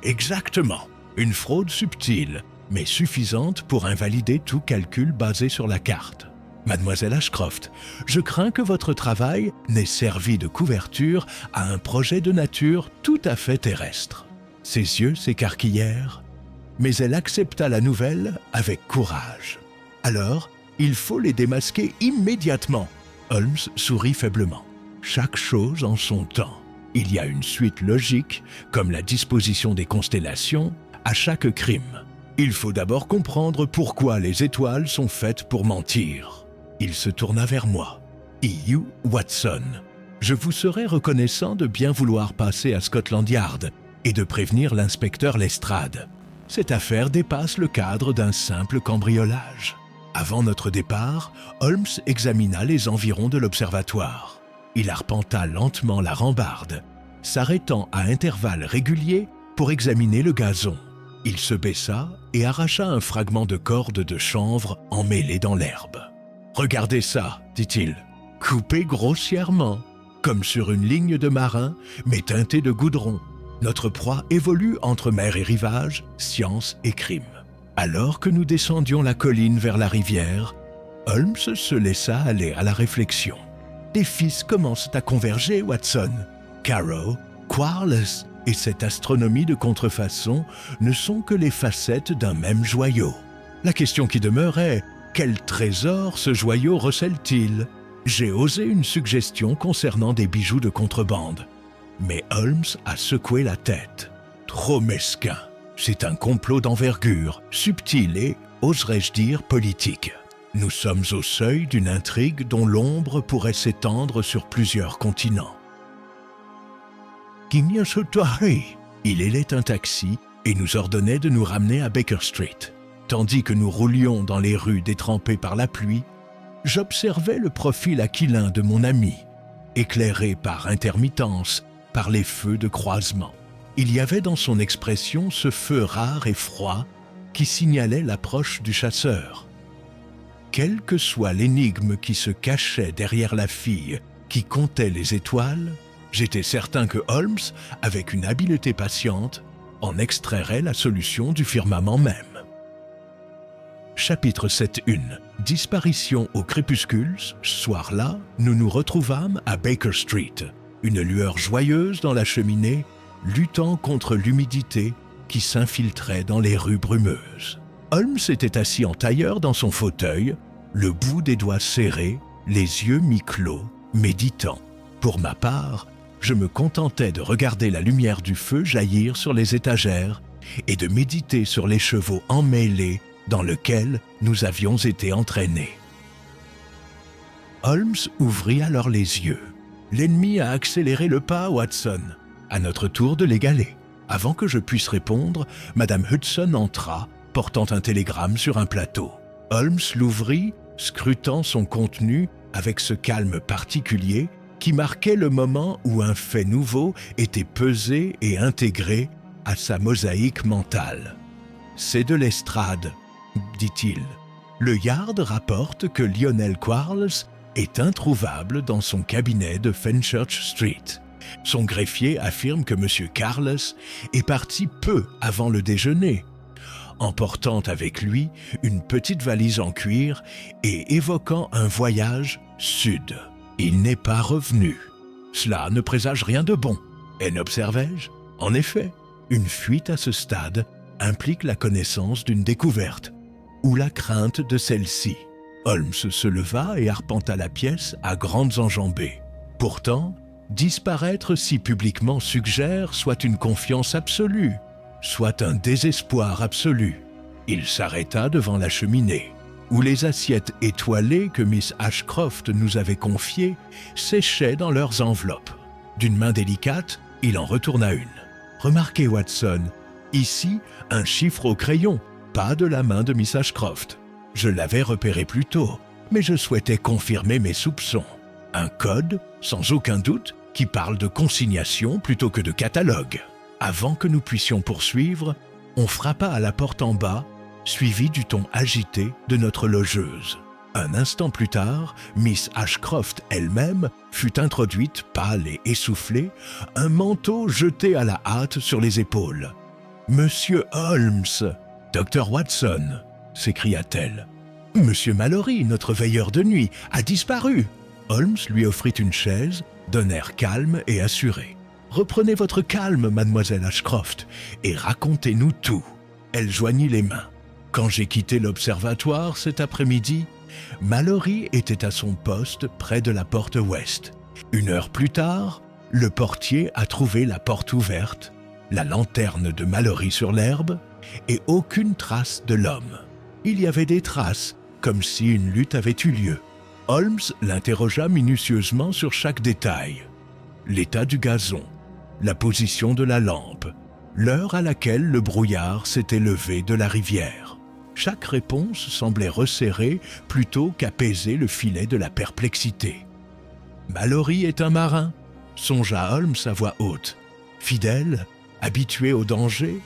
Exactement, une fraude subtile, mais suffisante pour invalider tout calcul basé sur la carte. Mademoiselle Ashcroft, je crains que votre travail n'ait servi de couverture à un projet de nature tout à fait terrestre. » Ses yeux s'écarquillèrent, mais elle accepta la nouvelle avec courage. « Alors, il faut les démasquer immédiatement. » Holmes sourit faiblement. « Chaque chose en son temps. Il y a une suite logique, comme la disposition des constellations, à chaque crime. Il faut d'abord comprendre pourquoi les étoiles sont faites pour mentir. » Il se tourna vers moi. « E.U. Watson, je vous serais reconnaissant de bien vouloir passer à Scotland Yard et de prévenir l'inspecteur Lestrade. Cette affaire dépasse le cadre d'un simple cambriolage. » Avant notre départ, Holmes examina les environs de l'observatoire. Il arpenta lentement la rambarde, s'arrêtant à intervalles réguliers pour examiner le gazon. Il se baissa et arracha un fragment de corde de chanvre emmêlé dans l'herbe. « Regardez ça, dit-il, coupé grossièrement, comme sur une ligne de marin, mais teintée de goudron. Notre proie évolue entre mer et rivage, science et crime. » Alors que nous descendions la colline vers la rivière, Holmes se laissa aller à la réflexion. « Des fils commencent à converger, Watson. Carrow, Quarles et cette astronomie de contrefaçon ne sont que les facettes d'un même joyau. La question qui demeure est, quel trésor ce joyau recèle-t-il ? J'ai osé une suggestion concernant des bijoux de contrebande. Mais Holmes a secoué la tête. Trop mesquin. C'est un complot d'envergure, subtil et, oserais-je dire, politique. Nous sommes au seuil d'une intrigue dont l'ombre pourrait s'étendre sur plusieurs continents. Il hélait un taxi et nous ordonnait de nous ramener à Baker Street. Tandis que nous roulions dans les rues détrempées par la pluie, j'observais le profil aquilin de mon ami, éclairé par intermittence par les feux de croisement. Il y avait dans son expression ce feu rare et froid qui signalait l'approche du chasseur. Quelle que soit l'énigme qui se cachait derrière la fille qui comptait les étoiles, j'étais certain que Holmes, avec une habileté patiente, en extrairait la solution du firmament même. Chapitre 7.1. Disparition au crépuscule. Ce soir-là, nous nous retrouvâmes à Baker Street. une lueur joyeuse dans la cheminée, luttant contre l'humidité qui s'infiltrait dans les rues brumeuses. Holmes était assis en tailleur dans son fauteuil, le bout des doigts serrés, les yeux mi-clos, méditant. Pour ma part, je me contentais de regarder la lumière du feu jaillir sur les étagères et de méditer sur les chevaux emmêlés dans lesquels nous avions été entraînés. Holmes ouvrit alors les yeux. L'ennemi a accéléré le pas, Watson. À notre tour de l'égaler. Avant que je puisse répondre, Madame Hudson entra, portant un télégramme sur un plateau. Holmes l'ouvrit, scrutant son contenu avec ce calme particulier qui marquait le moment où un fait nouveau était pesé et intégré à sa mosaïque mentale. « C'est de l'estrade », dit-il. Le Yard rapporte que Lionel Quarles est introuvable dans son cabinet de Fenchurch Street. Son greffier affirme que M. Quarles est parti peu avant le déjeuner, emportant avec lui une petite valise en cuir et évoquant un voyage sud. Il n'est pas revenu. Cela ne présage rien de bon. Et n'observais-je ? En effet, une fuite à ce stade implique la connaissance d'une découverte ou la crainte de celle-ci. Holmes se leva et arpenta la pièce à grandes enjambées. Pourtant, disparaître si publiquement suggère soit une confiance absolue, soit un désespoir absolu. Il s'arrêta devant la cheminée, où les assiettes étoilées que Miss Ashcroft nous avait confiées séchaient dans leurs enveloppes. D'une main délicate, il en retourna une. « Remarquez, Watson, ici, un chiffre au crayon, pas de la main de Miss Ashcroft. Je l'avais repéré plus tôt, mais je souhaitais confirmer mes soupçons. Un code, sans aucun doute, qui parle de consignation plutôt que de catalogue. » Avant que nous puissions poursuivre, on frappa à la porte en bas, suivi du ton agité de notre logeuse. Un instant plus tard, Miss Ashcroft elle-même fut introduite, pâle et essoufflée, un manteau jeté à la hâte sur les épaules. « Monsieur Holmes, Dr. Watson !» s'écria-t-elle. « Monsieur Mallory, notre veilleur de nuit, a disparu !» Holmes lui offrit une chaise, d'un air calme et assuré. « Reprenez votre calme, mademoiselle Ashcroft, et racontez-nous tout. » Elle joignit les mains. Quand j'ai quitté l'observatoire cet après-midi, Mallory était à son poste près de la porte ouest. 1 heure plus tard, le portier a trouvé la porte ouverte, la lanterne de Mallory sur l'herbe, et aucune trace de l'homme. Il y avait des traces, comme si une lutte avait eu lieu. Holmes l'interrogea minutieusement sur chaque détail. L'état du gazon, la position de la lampe, l'heure à laquelle le brouillard s'était levé de la rivière. Chaque réponse semblait resserrer plutôt qu'apaiser le filet de la perplexité. « Mallory est un marin », songea Holmes à voix haute. Fidèle, habitué au danger,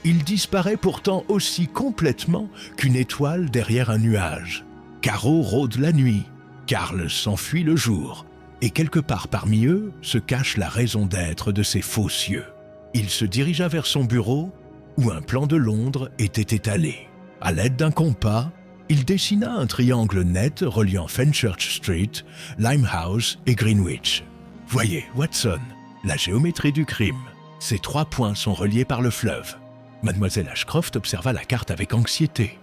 il disparaît pourtant aussi complètement qu'une étoile derrière un nuage. Caro rôde la nuit, Karl s'enfuit le jour, et quelque part parmi eux se cache la raison d'être de ces faux cieux. Il se dirigea vers son bureau, où un plan de Londres était étalé. À l'aide d'un compas, il dessina un triangle net reliant Fenchurch Street, Limehouse et Greenwich. Voyez, Watson, la géométrie du crime. Ces 3 points sont reliés par le fleuve. Mademoiselle Ashcroft observa la carte avec anxiété.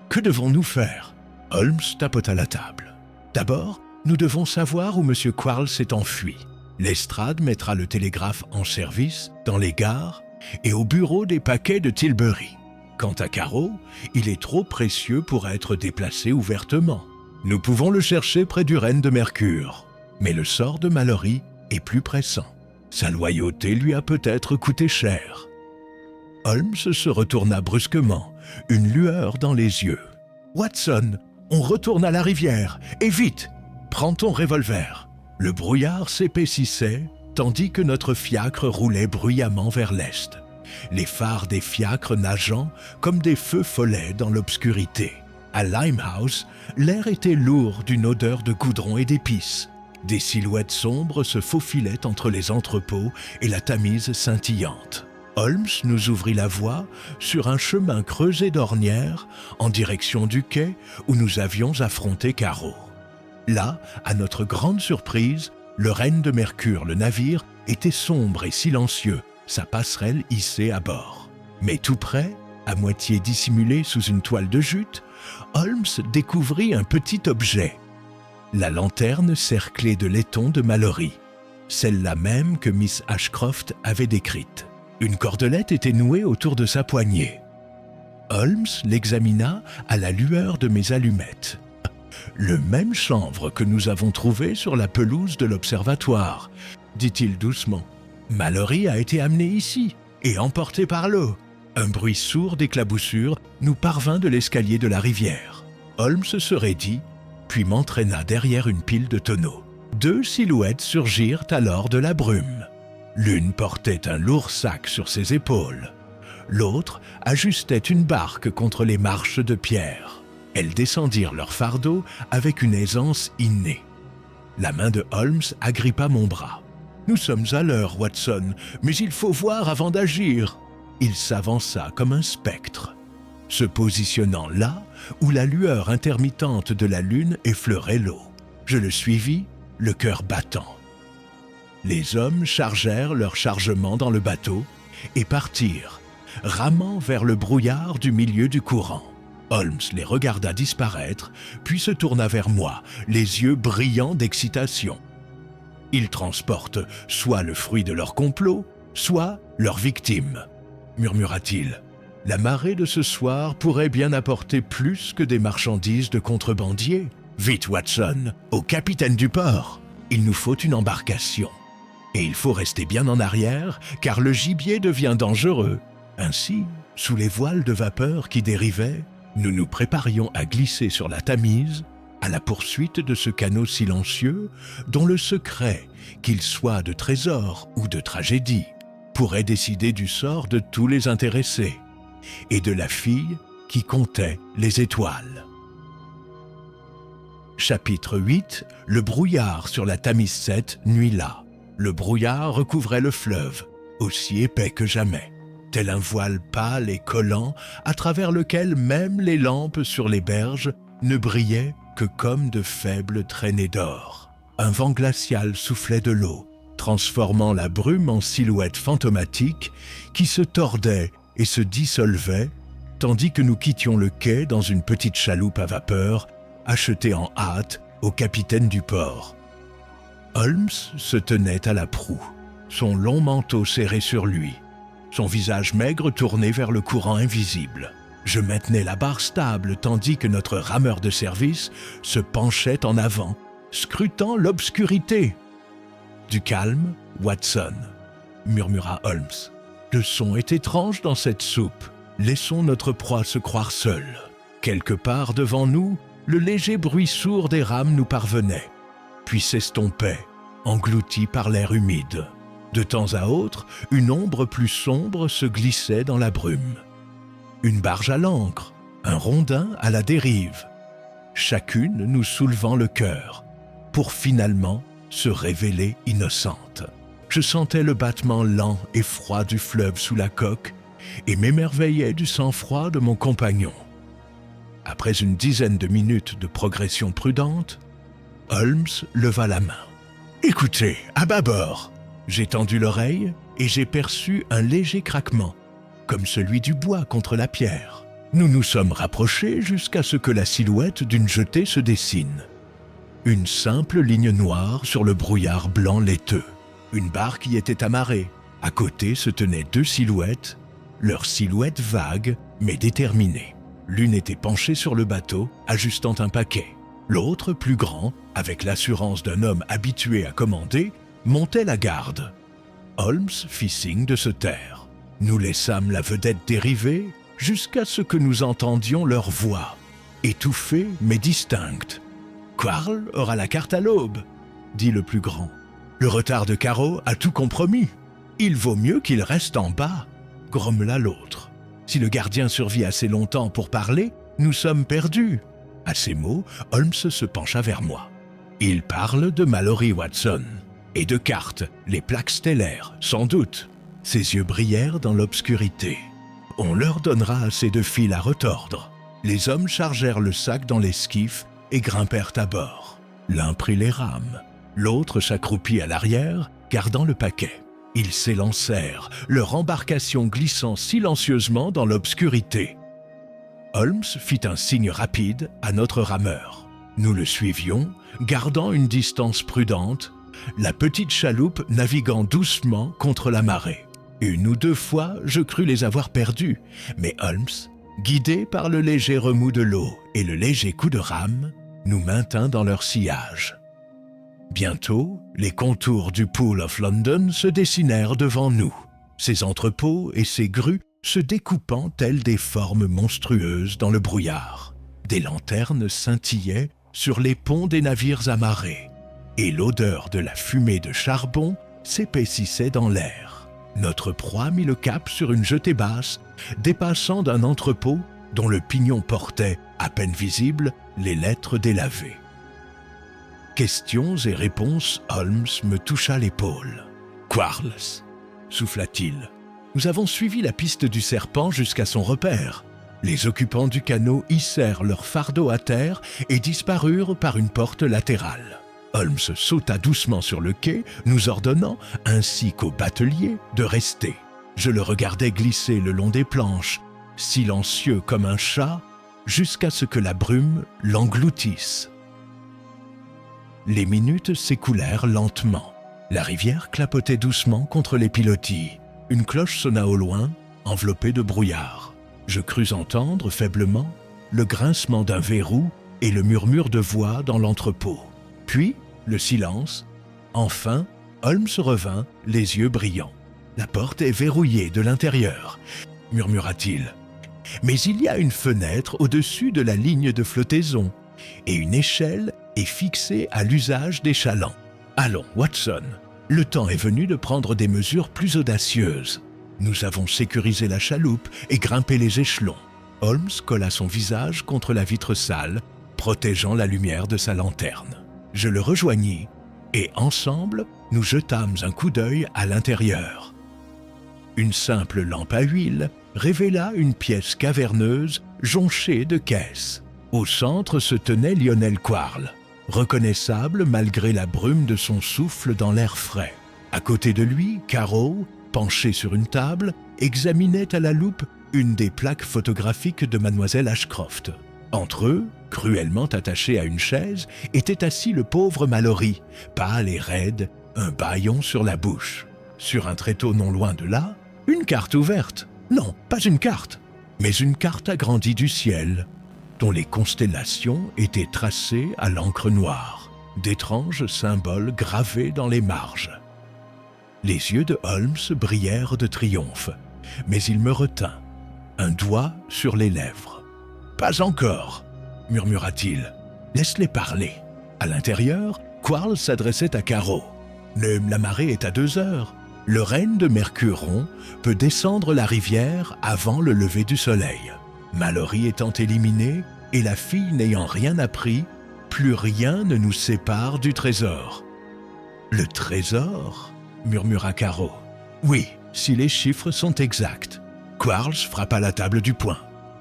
Que devons-nous faire ? Holmes tapota la table. D'abord, nous devons savoir où M. Quarles s'est enfui. Lestrade mettra le télégraphe en service, dans les gares et au bureau des paquets de Tilbury. Quant à Caro, il est trop précieux pour être déplacé ouvertement. Nous pouvons le chercher près du Renne de Mercure. Mais le sort de Mallory est plus pressant. Sa loyauté lui a peut-être coûté cher. Holmes se retourna brusquement, une lueur dans les yeux. « Watson, on retourne à la rivière, et vite! Prends ton revolver !» Le brouillard s'épaississait, tandis que notre fiacre roulait bruyamment vers l'est. Les phares des fiacres nageant comme des feux follets dans l'obscurité. À Limehouse, l'air était lourd d'une odeur de goudron et d'épices. Des silhouettes sombres se faufilaient entre les entrepôts et la Tamise scintillante. Holmes nous ouvrit la voie sur un chemin creusé d'ornières en direction du quai où nous avions affronté Caro. Là, à notre grande surprise, Le règne de Mercure, le navire, était sombre et silencieux, sa passerelle hissée à bord. Mais tout près, à moitié dissimulé sous une toile de jute, Holmes découvrit un petit objet. La lanterne cerclée de laiton de Mallory, celle-là même que Miss Ashcroft avait décrite. Une cordelette était nouée autour de sa poignée. Holmes l'examina à la lueur de mes allumettes. « Le même chanvre que nous avons trouvé sur la pelouse de l'observatoire, » dit-il doucement. « Mallory a été amené ici et emporté par l'eau. » Un bruit sourd d'éclaboussure nous parvint de l'escalier de la rivière. Holmes se raidit, puis m'entraîna derrière une pile de tonneaux. 2 silhouettes surgirent alors de la brume. L'une portait un lourd sac sur ses épaules. L'autre ajustait une barque contre les marches de pierre. Elles descendirent leur fardeau avec une aisance innée. La main de Holmes agrippa mon bras. « Nous sommes à l'heure, Watson, mais il faut voir avant d'agir. » Il s'avança comme un spectre, se positionnant là où la lueur intermittente de la lune effleurait l'eau. Je le suivis, le cœur battant. Les hommes chargèrent leur chargement dans le bateau et partirent, ramant vers le brouillard du milieu du courant. Holmes les regarda disparaître, puis se tourna vers moi, les yeux brillants d'excitation. Ils transportent soit le fruit de leur complot, soit leur victime, murmura-t-il. La marée de ce soir pourrait bien apporter plus que des marchandises de contrebandiers. Vite, Watson, au capitaine du port. Il nous faut une embarcation. Et il faut rester bien en arrière, car le gibier devient dangereux. Ainsi, sous les voiles de vapeur qui dérivaient, nous nous préparions à glisser sur la Tamise, à la poursuite de ce canot silencieux, dont le secret, qu'il soit de trésor ou de tragédie, pourrait décider du sort de tous les intéressés, et de la fille qui comptait les étoiles. Chapitre 8. Le brouillard sur la Tamise 7 nuit là. Le brouillard recouvrait le fleuve, aussi épais que jamais, tel un voile pâle et collant à travers lequel même les lampes sur les berges ne brillaient que comme de faibles traînées d'or. Un vent glacial soufflait de l'eau, transformant la brume en silhouette fantomatique qui se tordait et se dissolvait, tandis que nous quittions le quai dans une petite chaloupe à vapeur achetée en hâte au capitaine du port. Holmes se tenait à la proue, son long manteau serré sur lui, son visage maigre tourné vers le courant invisible. Je maintenais la barre stable tandis que notre rameur de service se penchait en avant, scrutant l'obscurité. « Du calme, Watson, » murmura Holmes. « Le son est étrange dans cette soupe. Laissons notre proie se croire seule. » Quelque part devant nous, le léger bruit sourd des rames nous parvenait, puis s'estompait, englouti par l'air humide. De temps à autre, une ombre plus sombre se glissait dans la brume. Une barge à l'ancre, un rondin à la dérive, chacune nous soulevant le cœur, pour finalement se révéler innocente. Je sentais le battement lent et froid du fleuve sous la coque et m'émerveillais du sang-froid de mon compagnon. Après une dizaine de minutes de progression prudente, Holmes leva la main. « Écoutez, à bâbord !» J'ai tendu l'oreille et j'ai perçu un léger craquement, comme celui du bois contre la pierre. Nous nous sommes rapprochés jusqu'à ce que la silhouette d'une jetée se dessine. Une simple ligne noire sur le brouillard blanc laiteux. Une barque y était amarrée. À côté se tenaient 2 silhouettes, leurs silhouettes vagues mais déterminées. L'une était penchée sur le bateau, ajustant un paquet. L'autre, plus grand, avec l'assurance d'un homme habitué à commander, montait la garde. Holmes fit signe de se taire. Nous laissâmes la vedette dériver jusqu'à ce que nous entendions leur voix, étouffée mais distincte. « Quarles aura la carte à l'aube, » dit le plus grand. « Le retard de Caro a tout compromis. Il vaut mieux qu'il reste en bas, » grommela l'autre. « Si le gardien survit assez longtemps pour parler, nous sommes perdus. » À ces mots, Holmes se pencha vers moi. « Il parle de Mallory, Watson, et de cartes, les plaques stellaires, sans doute. » Ses yeux brillèrent dans l'obscurité. « On leur donnera assez de fil à retordre. » Les hommes chargèrent le sac dans l'esquif et grimpèrent à bord. L'un prit les rames, L'autre s'accroupit à l'arrière, gardant le paquet. Ils s'élancèrent, leur embarcation glissant silencieusement dans l'obscurité. Holmes fit un signe rapide à notre rameur. Nous le suivions, gardant une distance prudente, la petite chaloupe naviguant doucement contre la marée. Une ou deux fois, je crus les avoir perdus, mais Holmes, guidé par le léger remous de l'eau et le léger coup de rame, nous maintint dans leur sillage. Bientôt, les contours du Pool of London se dessinèrent devant nous, ses entrepôts et ses grues se découpant telles des formes monstrueuses dans le brouillard. Des lanternes scintillaient sur les ponts des navires amarrés, et l'odeur de la fumée de charbon s'épaississait dans l'air. Notre proie mit le cap sur une jetée basse, dépassant d'un entrepôt dont le pignon portait, à peine visible, les lettres délavées. Questions et réponses, Holmes me toucha l'épaule. « Quarles !» souffla-t-il. Nous avons suivi la piste du serpent jusqu'à son repère. Les occupants du canot hissèrent leur fardeau à terre et disparurent par une porte latérale. Holmes sauta doucement sur le quai, nous ordonnant, ainsi qu'au batelier, de rester. Je le regardais glisser le long des planches, silencieux comme un chat, jusqu'à ce que la brume l'engloutisse. Les minutes s'écoulèrent lentement. La rivière clapotait doucement contre les pilotis. Une cloche sonna au loin, enveloppée de brouillard. Je crus entendre faiblement le grincement d'un verrou et le murmure de voix dans l'entrepôt. Puis, le silence. Enfin, Holmes revint, les yeux brillants. « La porte est verrouillée de l'intérieur », murmura-t-il. « Mais il y a une fenêtre au-dessus de la ligne de flottaison et une échelle est fixée à l'usage des chalands. Allons, Watson, le temps est venu de prendre des mesures plus audacieuses. Nous avons sécurisé la chaloupe et grimpé les échelons. » Holmes colla son visage contre la vitre sale, protégeant la lumière de sa lanterne. Je le rejoignis et ensemble, nous jetâmes un coup d'œil à l'intérieur. Une simple lampe à huile révéla une pièce caverneuse jonchée de caisses. Au centre se tenait Lionel Quarles, reconnaissable malgré la brume de son souffle dans l'air frais. À côté de lui, Carroll, penché sur une table, examinait à la loupe une des plaques photographiques de Mademoiselle Ashcroft. Entre eux, cruellement attaché à une chaise, était assis le pauvre Mallory, pâle et raide, un bâillon sur la bouche. Sur un tréteau non loin de là, une carte ouverte. Non, pas une carte, mais une carte agrandie du ciel, dont les constellations étaient tracées à l'encre noire, d'étranges symboles gravés dans les marges. Les yeux de Holmes brillèrent de triomphe, mais il me retint, un doigt sur les lèvres. « Pas encore !» murmura-t-il. « Laisse-les parler. » À l'intérieur, Quarles s'adressait à Carreau. « La marée est à 2 heures. Le renne de Mercuron peut descendre la rivière avant le lever du soleil. Mallory étant éliminé et la fille n'ayant rien appris, plus rien ne nous sépare du trésor. »« Le trésor ?» murmura Carreau. « Oui, si les chiffres sont exacts. » Quarles frappa la table du poing.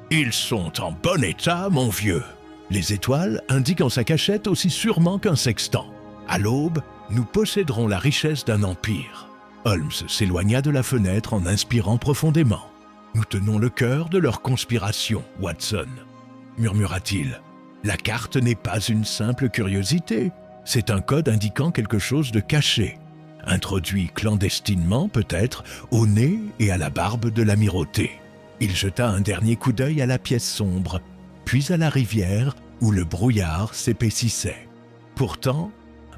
« Ils sont en bon état, mon vieux. Les étoiles indiquent en sa cachette aussi sûrement qu'un sextant. À l'aube, nous posséderons la richesse d'un empire. » Holmes s'éloigna de la fenêtre en inspirant profondément. « Nous tenons le cœur de leur conspiration, Watson, » murmura-t-il. « La carte n'est pas une simple curiosité, c'est un code indiquant quelque chose de caché, introduit clandestinement peut-être au nez et à la barbe de l'amirauté. » Il jeta un dernier coup d'œil à la pièce sombre, puis à la rivière où le brouillard s'épaississait. Pourtant,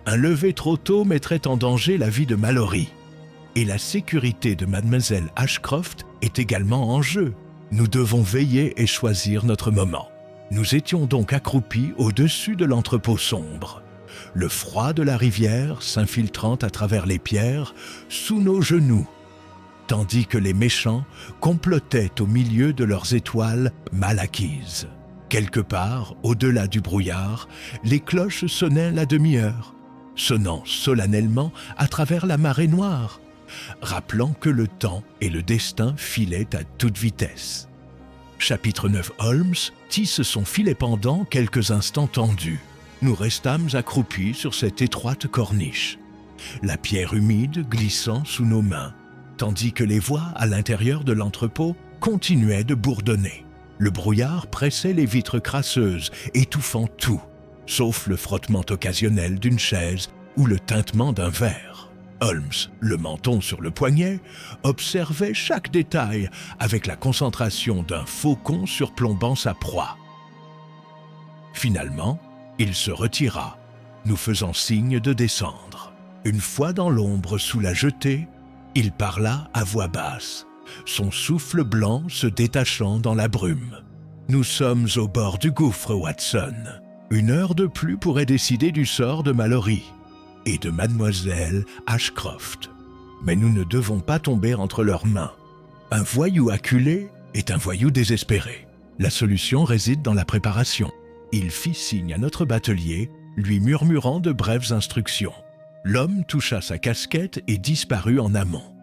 un lever trop tôt mettrait en danger la vie de Mallory. Et la sécurité de Mademoiselle Ashcroft est également en jeu. Nous devons veiller et choisir notre moment. Nous étions donc accroupis au-dessus de l'entrepôt sombre, le froid de la rivière s'infiltrant à travers les pierres sous nos genoux, tandis que les méchants complotaient au milieu de leurs étoiles mal acquises. Quelque part, au-delà du brouillard, les cloches sonnaient la demi-heure, sonnant solennellement à travers la marée noire, rappelant que le temps et le destin filaient à toute vitesse. Chapitre 9. Holmes tisse son filet pendant quelques instants tendus. nous restâmes accroupis sur cette étroite corniche, la pierre humide glissant sous nos mains, tandis que les voix à l'intérieur de l'entrepôt continuaient de bourdonner. Le brouillard pressait les vitres crasseuses, étouffant tout, sauf le frottement occasionnel d'une chaise ou le tintement d'un verre. Holmes, le menton sur le poignet, observait chaque détail avec la concentration d'un faucon surplombant sa proie. Finalement, il se retira, nous faisant signe de descendre. Une fois dans l'ombre sous la jetée, il parla à voix basse, son souffle blanc se détachant dans la brume. « Nous sommes au bord du gouffre, Watson. 1 heure de plus pourrait décider du sort de Mallory et de mademoiselle Ashcroft. Mais nous ne devons pas tomber entre leurs mains. Un voyou acculé est un voyou désespéré. La solution réside dans la préparation. » Il fit signe à notre batelier, lui murmurant de brèves instructions. L'homme toucha sa casquette et disparut en amont,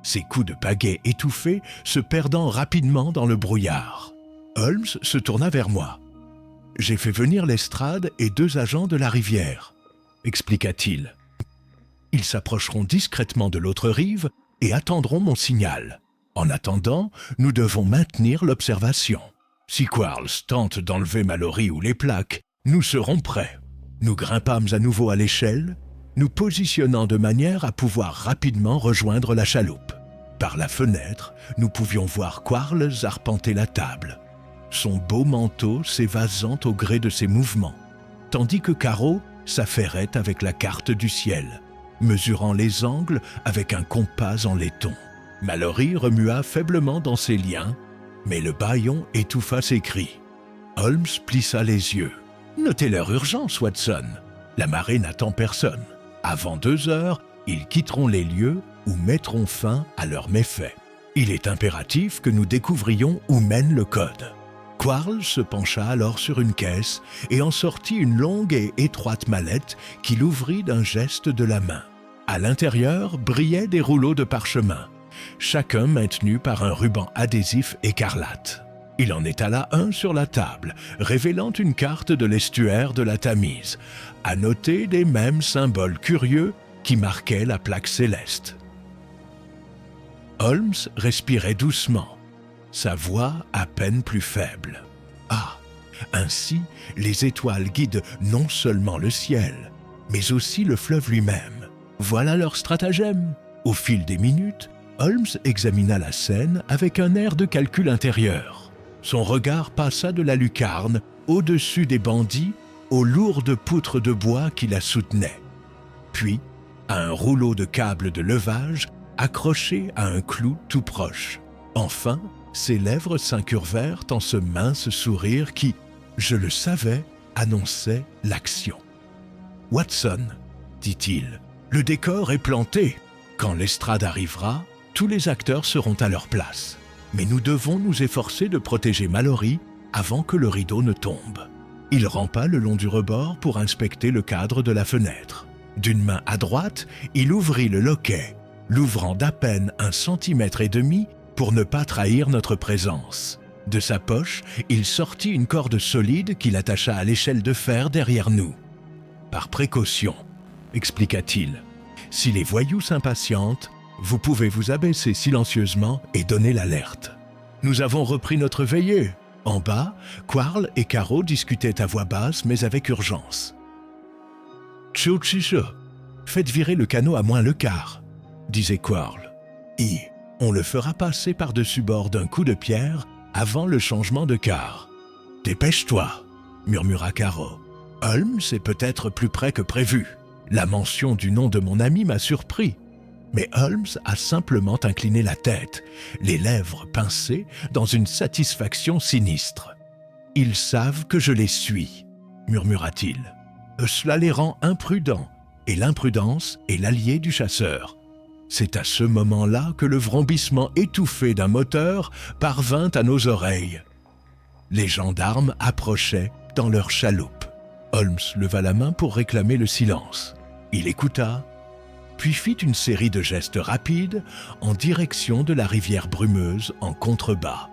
ses coups de pagaie étouffés se perdant rapidement dans le brouillard. Holmes se tourna vers moi. « J'ai fait venir Lestrade et 2 agents de la rivière, » expliqua-t-il. « Ils s'approcheront discrètement de l'autre rive et attendront mon signal. En attendant, nous devons maintenir l'observation. Si Quarles tente d'enlever Mallory ou les plaques, nous serons prêts. » Nous grimpâmes à nouveau à l'échelle, nous positionnant de manière à pouvoir rapidement rejoindre la chaloupe. Par la fenêtre, nous pouvions voir Quarles arpenter la table, son beau manteau s'évasant au gré de ses mouvements, tandis que Caro s'affairait avec la carte du ciel, mesurant les angles avec un compas en laiton. Mallory remua faiblement dans ses liens, mais le bâillon étouffa ses cris. Holmes plissa les yeux. « Notez leur urgence, Watson. La marée n'attend personne. Avant 2 heures, ils quitteront les lieux ou mettront fin à leurs méfaits. Il est impératif que nous découvrions où mène le code. » Quarles se pencha alors sur une caisse et en sortit une longue et étroite mallette qu'il ouvrit d'un geste de la main. À l'intérieur brillaient des rouleaux de parchemin, chacun maintenu par un ruban adhésif écarlate. Il en étala un sur la table, révélant une carte de l'estuaire de la Tamise, annotée des mêmes symboles curieux qui marquaient la plaque céleste. Holmes respirait doucement, sa voix à peine plus faible. Ah, ainsi, les étoiles guident non seulement le ciel, mais aussi le fleuve lui-même. Voilà leur stratagème. Au fil des minutes, Holmes examina la scène avec un air de calcul intérieur. Son regard passa de la lucarne, au-dessus des bandits, aux lourdes poutres de bois qui la soutenaient, puis à un rouleau de câbles de levage accroché à un clou tout proche. Enfin, ses lèvres s'incurvèrent en ce mince sourire qui, je le savais, annonçait l'action. « Watson, dit-il, le décor est planté. Quand Lestrade arrivera, tous les acteurs seront à leur place. Mais nous devons nous efforcer de protéger Mallory avant que le rideau ne tombe. » Il rampa le long du rebord pour inspecter le cadre de la fenêtre. D'une main à droite, il ouvrit le loquet, l'ouvrant d'à peine 1,5 cm pour ne pas trahir notre présence. De sa poche, il sortit une corde solide qu'il attacha à l'échelle de fer derrière nous. « Par précaution, » expliqua-t-il, « si les voyous s'impatientent, vous pouvez vous abaisser silencieusement et donner l'alerte. » Nous avons repris notre veillée. En bas, Quarles et Caro discutaient à voix basse mais avec urgence. « Tchouchiche, faites virer le canot à moins le quart, » disait Quarles. « Et on le fera passer par-dessus bord d'un coup de pierre avant le changement de quart. »« Dépêche-toi, » murmura Caro. « Holmes est peut-être plus près que prévu. La mention du nom de mon ami m'a surpris. » Mais Holmes a simplement incliné la tête, les lèvres pincées dans une satisfaction sinistre. « Ils savent que je les suis, » murmura-t-il. « Cela les rend imprudents, et l'imprudence est l'allié du chasseur. » C'est à ce moment-là que le vrombissement étouffé d'un moteur parvint à nos oreilles. Les gendarmes approchaient dans leur chaloupe. Holmes leva la main pour réclamer le silence. Il écouta, puis fit une série de gestes rapides en direction de la rivière brumeuse en contrebas.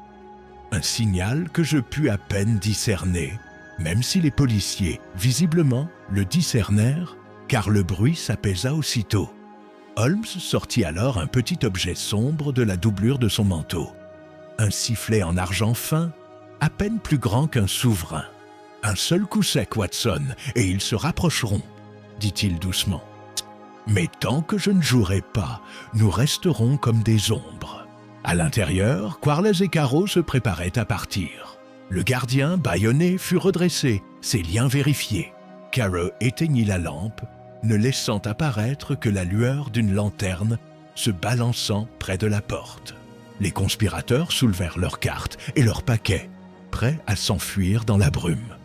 Un signal que je pus à peine discerner, même si les policiers, visiblement, le discernèrent, car le bruit s'apaisa aussitôt. Holmes sortit alors un petit objet sombre de la doublure de son manteau. Un sifflet en argent fin, à peine plus grand qu'un souverain. « Un seul coup sec, Watson, et ils se rapprocheront, » dit-il doucement. « Mais tant que je ne jouerai pas, nous resterons comme des ombres. » À l'intérieur, Quarles et Carroll se préparaient à partir. Le gardien, bâillonné, fut redressé, ses liens vérifiés. Carroll éteignit la lampe, ne laissant apparaître que la lueur d'une lanterne se balançant près de la porte. Les conspirateurs soulevèrent leurs cartes et leurs paquets, prêts à s'enfuir dans la brume.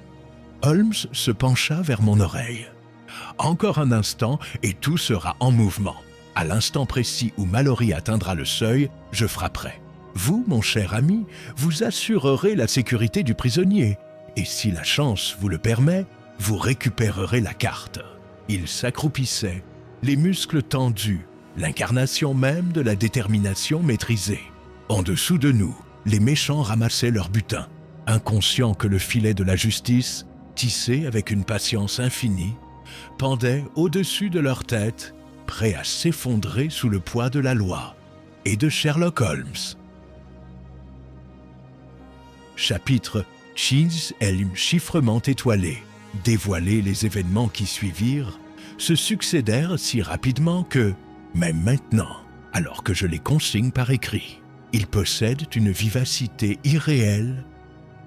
Holmes se pencha vers mon oreille. « Encore un instant et tout sera en mouvement. À l'instant précis où Mallory atteindra le seuil, je frapperai. Vous, mon cher ami, vous assurerez la sécurité du prisonnier, et si la chance vous le permet, vous récupérerez la carte. » Il s'accroupissait, les muscles tendus, l'incarnation même de la détermination maîtrisée. En dessous de nous, les méchants ramassaient leur butin, inconscients que le filet de la justice, tissé avec une patience infinie, pendait au-dessus de leur tête, prêt à s'effondrer sous le poids de la loi et de Sherlock Holmes. Chapitre Cheese et le chiffrement étoilé. Dévoilés les événements qui suivirent, se succédèrent si rapidement que, même maintenant, alors que je les consigne par écrit, ils possèdent une vivacité irréelle,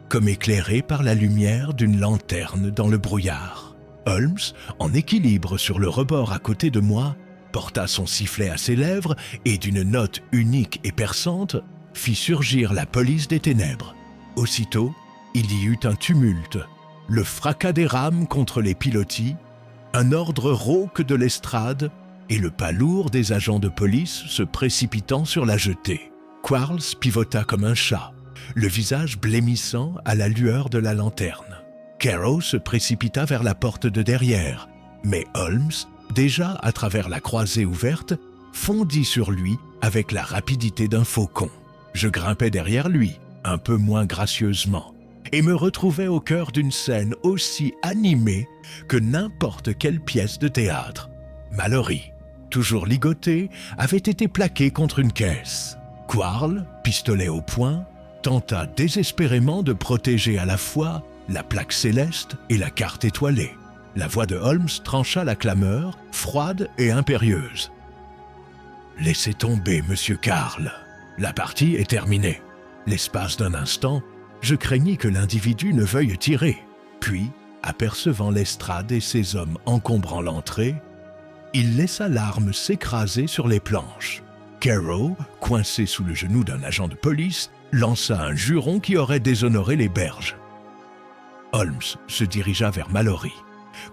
comme éclairés par la lumière d'une lanterne dans le brouillard. Holmes, en équilibre sur le rebord à côté de moi, porta son sifflet à ses lèvres et d'une note unique et perçante, fit surgir la police des ténèbres. Aussitôt, il y eut un tumulte, le fracas des rames contre les pilotis, un ordre rauque de l'estrade et le pas lourd des agents de police se précipitant sur la jetée. Quarles pivota comme un chat, le visage blêmissant à la lueur de la lanterne. Carroll se précipita vers la porte de derrière, mais Holmes, déjà à travers la croisée ouverte, fondit sur lui avec la rapidité d'un faucon. Je grimpais derrière lui, un peu moins gracieusement, et me retrouvais au cœur d'une scène aussi animée que n'importe quelle pièce de théâtre. Mallory, toujours ligoté, avait été plaqué contre une caisse. Quarles, pistolet au poing, tenta désespérément de protéger à la fois la plaque céleste et la carte étoilée. La voix de Holmes trancha la clameur, froide et impérieuse. « Laissez tomber, monsieur Carl. La partie est terminée. » L'espace d'un instant, je craignis que l'individu ne veuille tirer. Puis, apercevant l'estrade et ses hommes encombrant l'entrée, il laissa l'arme s'écraser sur les planches. Carroll, coincé sous le genou d'un agent de police, lança un juron qui aurait déshonoré les berges. Holmes se dirigea vers Mallory,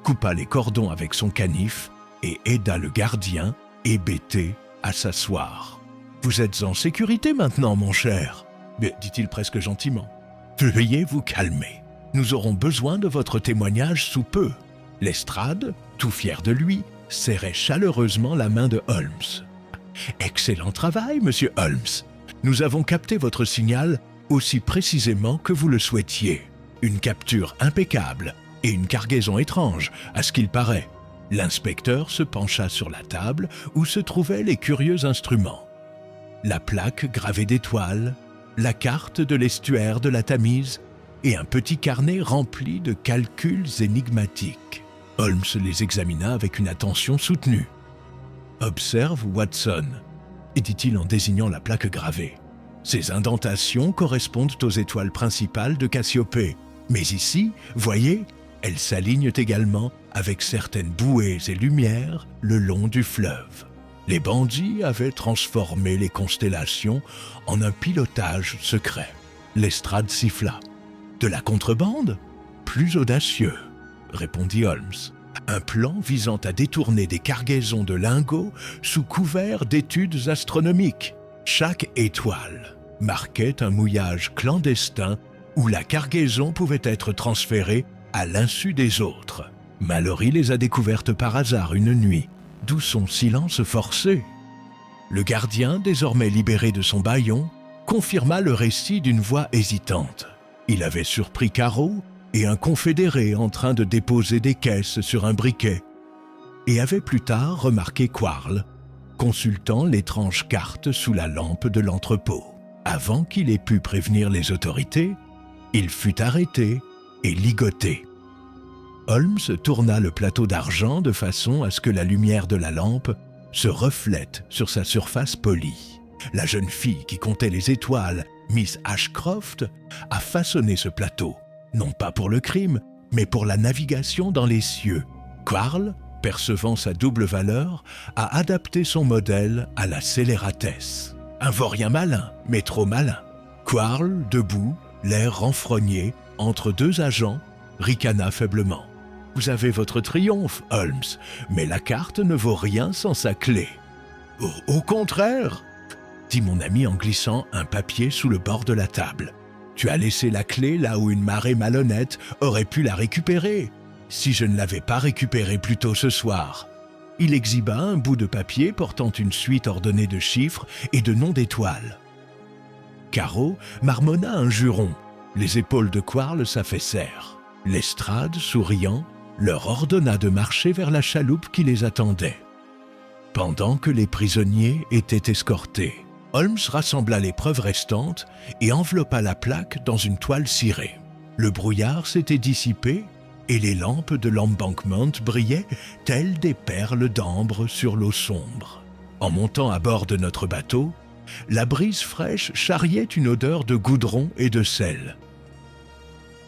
coupa les cordons avec son canif et aida le gardien, hébété, à s'asseoir. « Vous êtes en sécurité maintenant, mon cher ?» dit-il presque gentiment. « Veuillez vous calmer. Nous aurons besoin de votre témoignage sous peu. » Lestrade, tout fier de lui, serrait chaleureusement la main de Holmes. « Excellent travail, monsieur Holmes. Nous avons capté votre signal aussi précisément que vous le souhaitiez. Une capture impeccable et une cargaison étrange, à ce qu'il paraît. » L'inspecteur se pencha sur la table où se trouvaient les curieux instruments. La plaque gravée d'étoiles, la carte de l'estuaire de la Tamise et un petit carnet rempli de calculs énigmatiques. Holmes les examina avec une attention soutenue. « Observe, Watson, » dit-il en désignant la plaque gravée. « Ces indentations correspondent aux étoiles principales de Cassiopée, mais ici, voyez, elles s'alignent également avec certaines bouées et lumières le long du fleuve. Les bandits avaient transformé les constellations en un pilotage secret. » Lestrade siffla. « De la contrebande ? Plus audacieux, » répondit Holmes. « Un plan visant à détourner des cargaisons de lingots sous couvert d'études astronomiques. Chaque étoile marquait un mouillage clandestin où la cargaison pouvait être transférée à l'insu des autres. Mallory les a découvertes par hasard une nuit, d'où son silence forcé. » Le gardien, désormais libéré de son bâillon, confirma le récit d'une voix hésitante. Il avait surpris Carroll et un confédéré en train de déposer des caisses sur un briquet, et avait plus tard remarqué Quarles, consultant l'étrange carte sous la lampe de l'entrepôt. Avant qu'il ait pu prévenir les autorités, il fut arrêté et ligoté. Holmes tourna le plateau d'argent de façon à ce que la lumière de la lampe se reflète sur sa surface polie. La jeune fille qui comptait les étoiles, Miss Ashcroft, a façonné ce plateau, non pas pour le crime, mais pour la navigation dans les cieux. Quarles, percevant sa double valeur, a adapté son modèle à la scélératesse. Un vaurien malin, mais trop malin. Quarles, debout, l'air renfrogné, entre deux agents, ricana faiblement. « Vous avez votre triomphe, Holmes, mais la carte ne vaut rien sans sa clé. »« Au contraire !» dit mon ami en glissant un papier sous le bord de la table. « Tu as laissé la clé là où une marée malhonnête aurait pu la récupérer. Si je ne l'avais pas récupérée plus tôt ce soir. » Il exhiba un bout de papier portant une suite ordonnée de chiffres et de noms d'étoiles. Caro marmonna un juron. Les épaules de Quarles s'affaissèrent. Lestrade, souriant, leur ordonna de marcher vers la chaloupe qui les attendait. Pendant que les prisonniers étaient escortés, Holmes rassembla les preuves restantes et enveloppa la plaque dans une toile cirée. Le brouillard s'était dissipé et les lampes de l'embankment brillaient telles des perles d'ambre sur l'eau sombre. En montant à bord de notre bateau, la brise fraîche charriait une odeur de goudron et de sel.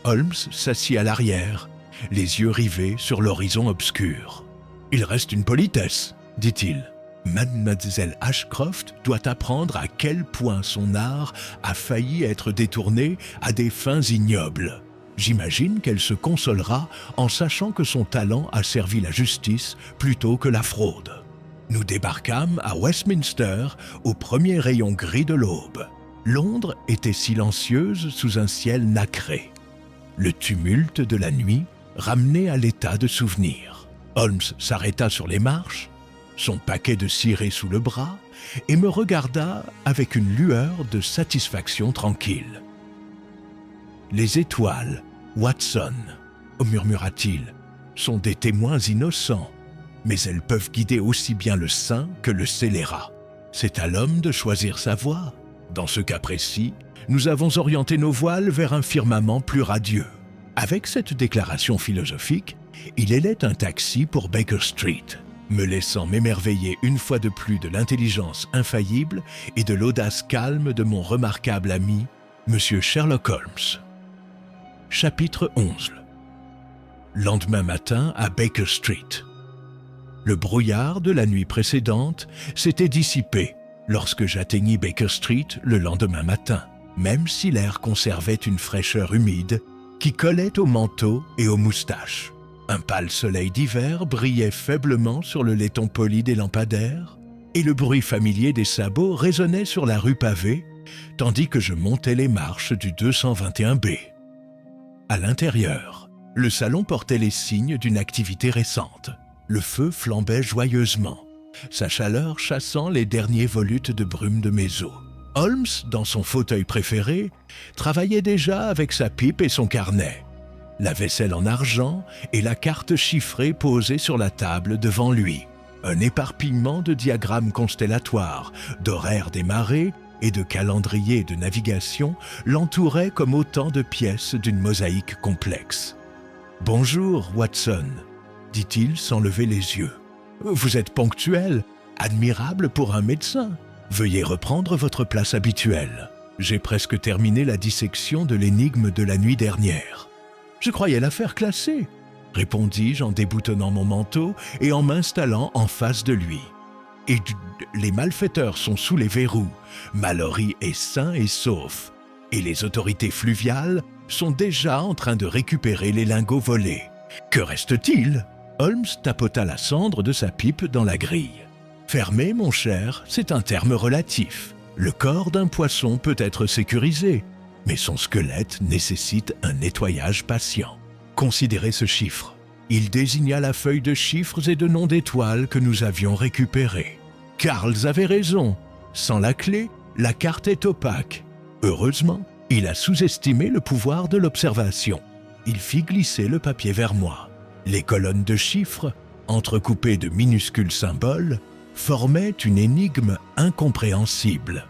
Holmes s'assit à l'arrière, les yeux rivés sur l'horizon obscur. « Il reste une politesse, » dit-il. « Mademoiselle Ashcroft doit apprendre à quel point son art a failli être détourné à des fins ignobles. J'imagine qu'elle se consolera en sachant que son talent a servi la justice plutôt que la fraude. » Nous débarquâmes à Westminster au premier rayon gris de l'aube. Londres était silencieuse sous un ciel nacré. Le tumulte de la nuit ramenait à l'état de souvenir. Holmes s'arrêta sur les marches, son paquet de ciré sous le bras, et me regarda avec une lueur de satisfaction tranquille. « Les étoiles, Watson, murmura-t-il, sont des témoins innocents, mais elles peuvent guider aussi bien le saint que le scélérat. C'est à l'homme de choisir sa voie. Dans ce cas précis, nous avons orienté nos voiles vers un firmament plus radieux. » Avec cette déclaration philosophique, il hélait un taxi pour Baker Street, me laissant m'émerveiller une fois de plus de l'intelligence infaillible et de l'audace calme de mon remarquable ami, M. Sherlock Holmes. Chapitre 11. Lendemain matin à Baker Street. Le brouillard de la nuit précédente s'était dissipé lorsque j'atteignis Baker Street le lendemain matin, même si l'air conservait une fraîcheur humide qui collait au manteau et aux moustaches. Un pâle soleil d'hiver brillait faiblement sur le laiton poli des lampadaires et le bruit familier des sabots résonnait sur la rue pavée tandis que je montais les marches du 221B. À l'intérieur, le salon portait les signes d'une activité récente. Le feu flambait joyeusement, sa chaleur chassant les derniers volutes de brume de mes os. Holmes, dans son fauteuil préféré, travaillait déjà avec sa pipe et son carnet. La vaisselle en argent et la carte chiffrée posée sur la table devant lui. Un éparpillement de diagrammes constellatoires, d'horaires des marées et de calendriers de navigation l'entourait comme autant de pièces d'une mosaïque complexe. « Bonjour, Watson », dit-il sans lever les yeux. « Vous êtes ponctuel, admirable pour un médecin. Veuillez reprendre votre place habituelle. J'ai presque terminé la dissection de l'énigme de la nuit dernière. » « Je croyais l'affaire classée, » répondis-je en déboutonnant mon manteau et en m'installant en face de lui. « Et les malfaiteurs sont sous les verrous, Mallory est sain et sauf, et les autorités fluviales sont déjà en train de récupérer les lingots volés. Que reste-t-il » Holmes tapota la cendre de sa pipe dans la grille. « Fermé, mon cher, c'est un terme relatif. Le corps d'un poisson peut être sécurisé, mais son squelette nécessite un nettoyage patient. Considérez ce chiffre. » Il désigna la feuille de chiffres et de noms d'étoiles que nous avions récupérés. Quarles avait raison. Sans la clé, la carte est opaque. Heureusement, il a sous-estimé le pouvoir de l'observation. Il fit glisser le papier vers moi. Les colonnes de chiffres, entrecoupées de minuscules symboles, formaient une énigme incompréhensible.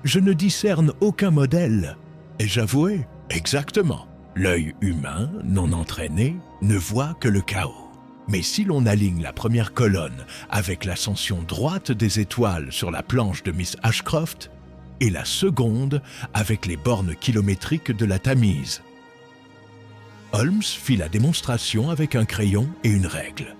Je ne discerne aucun modèle, et j'avouai, exactement, l'œil humain, non entraîné, ne voit que le chaos. Mais si l'on aligne la première colonne avec l'ascension droite des étoiles sur la planche de Miss Ashcroft et la seconde avec les bornes kilométriques de la Tamise. Holmes fit la démonstration avec un crayon et une règle,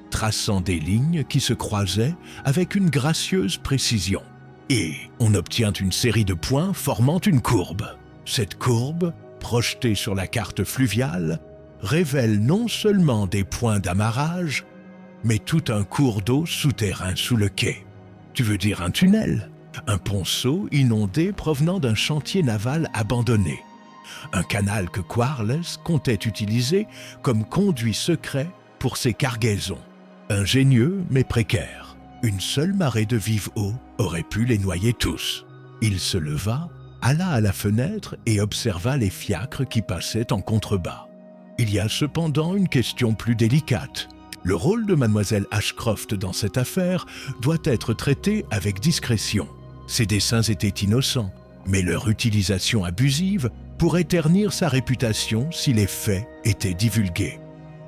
traçant des lignes qui se croisaient avec une gracieuse précision. Et on obtient une série de points formant une courbe. Cette courbe, projetée sur la carte fluviale, révèle non seulement des points d'amarrage, mais tout un cours d'eau souterrain sous le quai. Tu veux dire un tunnel? Un ponceau inondé provenant d'un chantier naval abandonné. Un canal que Quarles comptait utiliser comme conduit secret pour ses cargaisons. Ingénieux mais précaire. Une seule marée de vive eau aurait pu les noyer tous. Il se leva, alla à la fenêtre et observa les fiacres qui passaient en contrebas. Il y a cependant une question plus délicate. Le rôle de mademoiselle Ashcroft dans cette affaire doit être traité avec discrétion. Ses desseins étaient innocents, mais leur utilisation abusive pourrait ternir sa réputation si les faits étaient divulgués.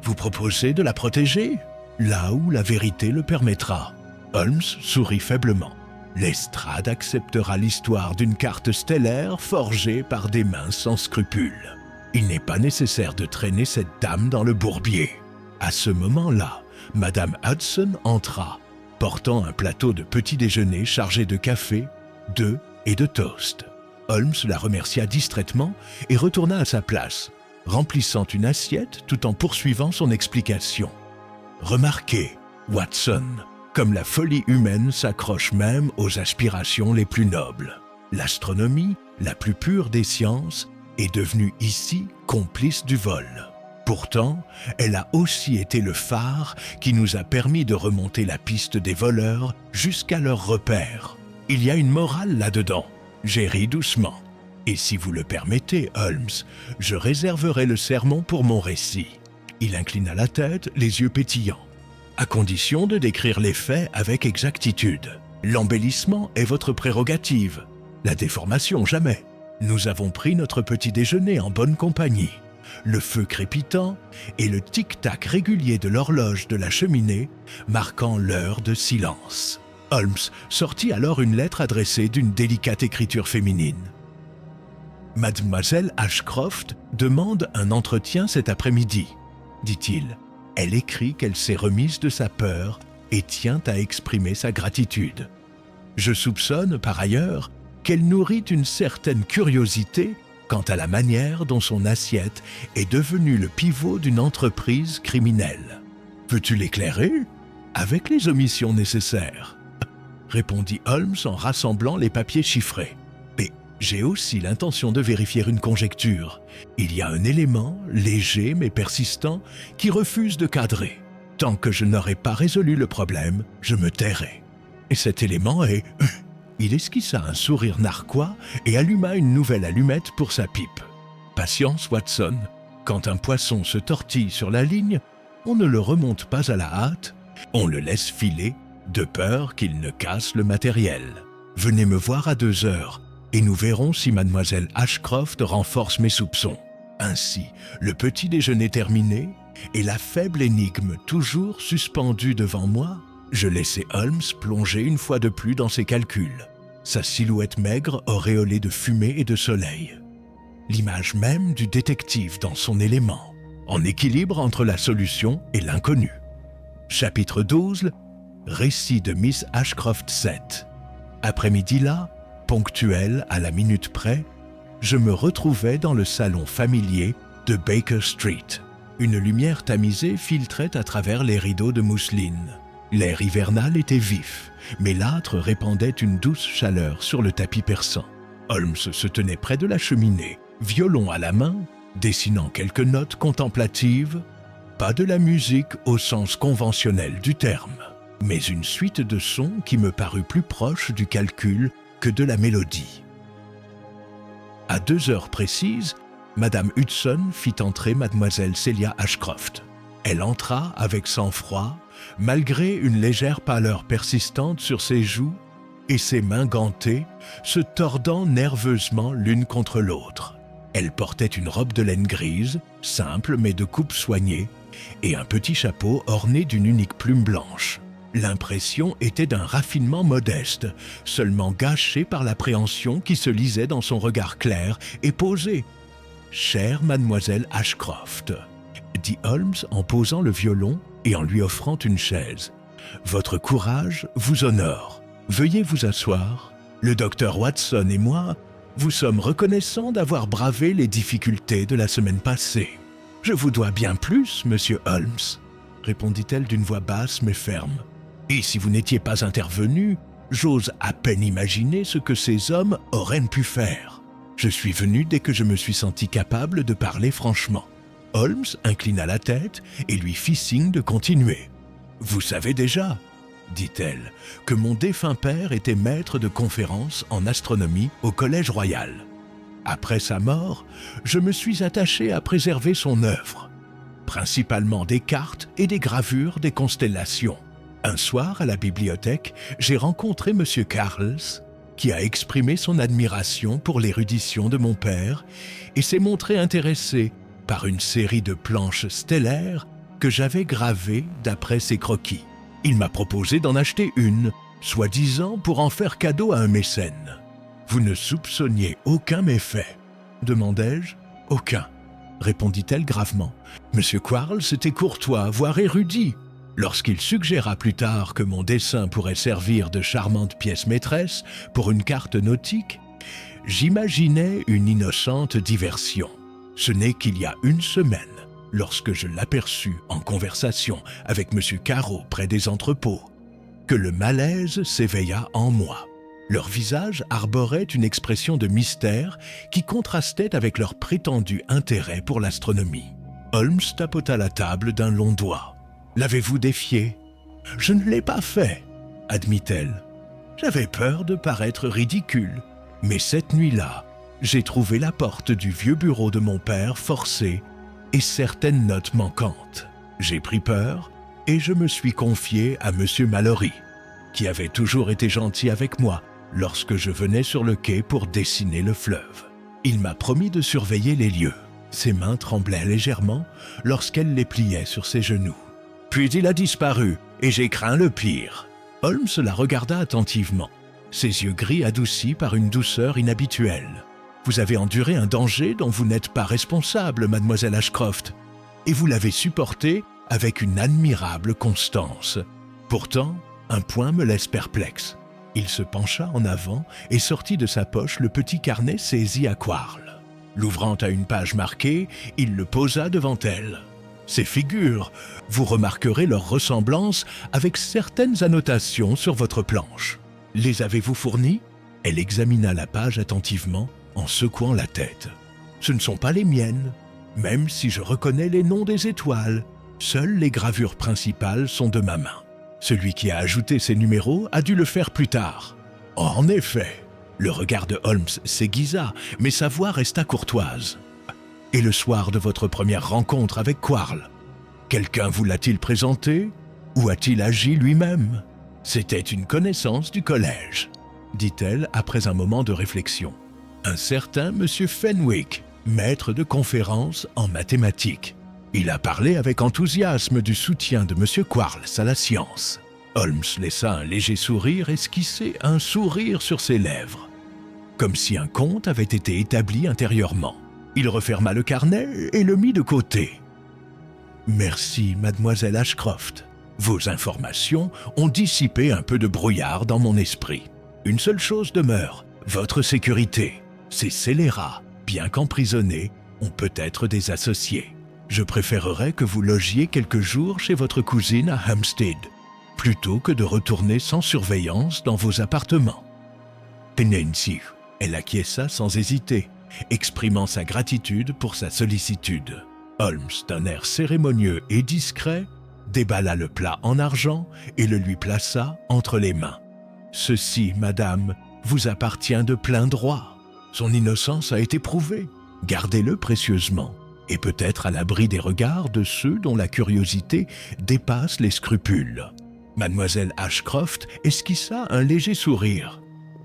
Vous proposez de la protéger? Là où la vérité le permettra. Holmes sourit faiblement. Lestrade acceptera l'histoire d'une carte stellaire forgée par des mains sans scrupules. Il n'est pas nécessaire de traîner cette dame dans le bourbier. À ce moment-là, Madame Hudson entra, portant un plateau de petit déjeuner chargé de café, d'œufs et de toast. Holmes la remercia distraitement et retourna à sa place, remplissant une assiette tout en poursuivant son explication. Remarquez, Watson, comme la folie humaine s'accroche même aux aspirations les plus nobles. L'astronomie, la plus pure des sciences, est devenue ici complice du vol. Pourtant, elle a aussi été le phare qui nous a permis de remonter la piste des voleurs jusqu'à leur repère. Il y a une morale là-dedans. J'ai ri doucement. Et si vous le permettez, Holmes, je réserverai le sermon pour mon récit. Il inclina la tête, les yeux pétillants. À condition de décrire les faits avec exactitude. L'embellissement est votre prérogative. La déformation, jamais. Nous avons pris notre petit déjeuner en bonne compagnie. Le feu crépitant et le tic-tac régulier de l'horloge de la cheminée marquant l'heure de silence. Holmes sortit alors une lettre adressée d'une délicate écriture féminine. Mademoiselle Ashcroft demande un entretien cet après-midi, dit-il. Elle écrit qu'elle s'est remise de sa peur et tient à exprimer sa gratitude. Je soupçonne, par ailleurs, qu'elle nourrit une certaine curiosité quant à la manière dont son assiette est devenue le pivot d'une entreprise criminelle. Veux-tu l'éclairer? Avec les omissions nécessaires, répondit Holmes en rassemblant les papiers chiffrés. Mais j'ai aussi l'intention de vérifier une conjecture. Il y a un élément, léger mais persistant, qui refuse de cadrer. Tant que je n'aurai pas résolu le problème, je me tairai. Et cet élément est... Il esquissa un sourire narquois et alluma une nouvelle allumette pour sa pipe. Patience, Watson. Quand un poisson se tortille sur la ligne, on ne le remonte pas à la hâte, on le laisse filer, de peur qu'il ne casse le matériel. Venez me voir à 2 heures, et nous verrons si mademoiselle Ashcroft renforce mes soupçons. Ainsi, le petit déjeuner terminé, et la faible énigme toujours suspendue devant moi, je laissai Holmes plonger une fois de plus dans ses calculs, sa silhouette maigre auréolée de fumée et de soleil. L'image même du détective dans son élément, en équilibre entre la solution et l'inconnu. Chapitre 12, récit de Miss Ashcroft 7. Après-midi là, ponctuel à la minute près, je me retrouvais dans le salon familier de Baker Street. Une lumière tamisée filtrait à travers les rideaux de mousseline. L'air hivernal était vif, mais l'âtre répandait une douce chaleur sur le tapis persan. Holmes se tenait près de la cheminée, violon à la main, dessinant quelques notes contemplatives. Pas de la musique au sens conventionnel du terme, mais une suite de sons qui me parut plus proche du calcul que de la mélodie. À 2 heures précises, Madame Hudson fit entrer mademoiselle Celia Ashcroft. Elle entra avec sang-froid, malgré une légère pâleur persistante sur ses joues et ses mains gantées, se tordant nerveusement l'une contre l'autre. Elle portait une robe de laine grise, simple mais de coupe soignée, et un petit chapeau orné d'une unique plume blanche. L'impression était d'un raffinement modeste, seulement gâché par l'appréhension qui se lisait dans son regard clair et posé. « Chère mademoiselle Ashcroft », dit Holmes en posant le violon et en lui offrant une chaise. « Votre courage vous honore. Veuillez vous asseoir. Le docteur Watson et moi vous sommes reconnaissants d'avoir bravé les difficultés de la semaine passée. »« Je vous dois bien plus, monsieur Holmes, » répondit-elle d'une voix basse mais ferme. « Et si vous n'étiez pas intervenu, j'ose à peine imaginer ce que ces hommes auraient pu faire. Je suis venu dès que je me suis senti capable de parler franchement. » Holmes inclina la tête et lui fit signe de continuer. « Vous savez déjà, » dit-elle, « que mon défunt père était maître de conférences en astronomie au Collège Royal. Après sa mort, je me suis attaché à préserver son œuvre, principalement des cartes et des gravures des constellations. Un soir, à la bibliothèque, j'ai rencontré M. Carles, qui a exprimé son admiration pour l'érudition de mon père et s'est montré intéressé par une série de planches stellaires que j'avais gravées d'après ses croquis. Il m'a proposé d'en acheter une, soi-disant pour en faire cadeau à un mécène. « Vous ne soupçonniez aucun méfait ?» demandai-je. « Aucun, » répondit-elle gravement. « Monsieur Quarles était courtois, voire érudit. Lorsqu'il suggéra plus tard que mon dessin pourrait servir de charmante pièce maîtresse pour une carte nautique, j'imaginais une innocente diversion. Ce n'est qu'il y a une semaine, lorsque je l'aperçus en conversation avec M. Carreau près des entrepôts, que le malaise s'éveilla en moi. Leur visage arborait une expression de mystère qui contrastait avec leur prétendu intérêt pour l'astronomie. Holmes tapota la table d'un long doigt. « L'avez-vous défié ?»« Je ne l'ai pas fait, » admit-elle. « J'avais peur de paraître ridicule, mais cette nuit-là, j'ai trouvé la porte du vieux bureau de mon père forcée et certaines notes manquantes. J'ai pris peur et je me suis confié à M. Mallory, qui avait toujours été gentil avec moi lorsque je venais sur le quai pour dessiner le fleuve. Il m'a promis de surveiller les lieux. Ses mains tremblaient légèrement lorsqu'elle les pliait sur ses genoux. Puis il a disparu et j'ai craint le pire. » Holmes la regarda attentivement, ses yeux gris adoucis par une douceur inhabituelle. « Vous avez enduré un danger dont vous n'êtes pas responsable, mademoiselle Ashcroft, et vous l'avez supporté avec une admirable constance. Pourtant, un point me laisse perplexe. » Il se pencha en avant et sortit de sa poche le petit carnet saisi à Quarles. L'ouvrant à une page marquée, il le posa devant elle. « Ces figures, vous remarquerez leur ressemblance avec certaines annotations sur votre planche. Les avez-vous fournies ?» Elle examina la page attentivement en secouant la tête. « Ce ne sont pas les miennes, même si je reconnais les noms des étoiles. Seules les gravures principales sont de ma main. Celui qui a ajouté ces numéros a dû le faire plus tard. » En effet, le regard de Holmes s'aiguisa, mais sa voix resta courtoise. « Et le soir de votre première rencontre avec Quarles, quelqu'un vous l'a-t-il présenté ou a-t-il agi lui-même ? » « C'était une connaissance du collège, » dit-elle après un moment de réflexion. « Un certain monsieur Fenwick, maître de conférences en mathématiques. Il a parlé avec enthousiasme du soutien de monsieur Quarles à la science. » Holmes laissa un léger sourire esquisser un sourire sur ses lèvres, comme si un compte avait été établi intérieurement. Il referma le carnet et le mit de côté. « Merci, mademoiselle Ashcroft. Vos informations ont dissipé un peu de brouillard dans mon esprit. Une seule chose demeure, votre sécurité. Ces scélérats, bien qu'emprisonnés, ont peut-être des associés. Je préférerais que vous logiez quelques jours chez votre cousine à Hampstead, plutôt que de retourner sans surveillance dans vos appartements. » Nancy, elle acquiesça sans hésiter, exprimant sa gratitude pour sa sollicitude. Holmes, d'un air cérémonieux et discret, déballa le plat en argent et le lui plaça entre les mains. « Ceci, madame, vous appartient de plein droit. Son innocence a été prouvée. Gardez-le précieusement, et peut-être à l'abri des regards de ceux dont la curiosité dépasse les scrupules. Mademoiselle Ashcroft esquissa un léger sourire,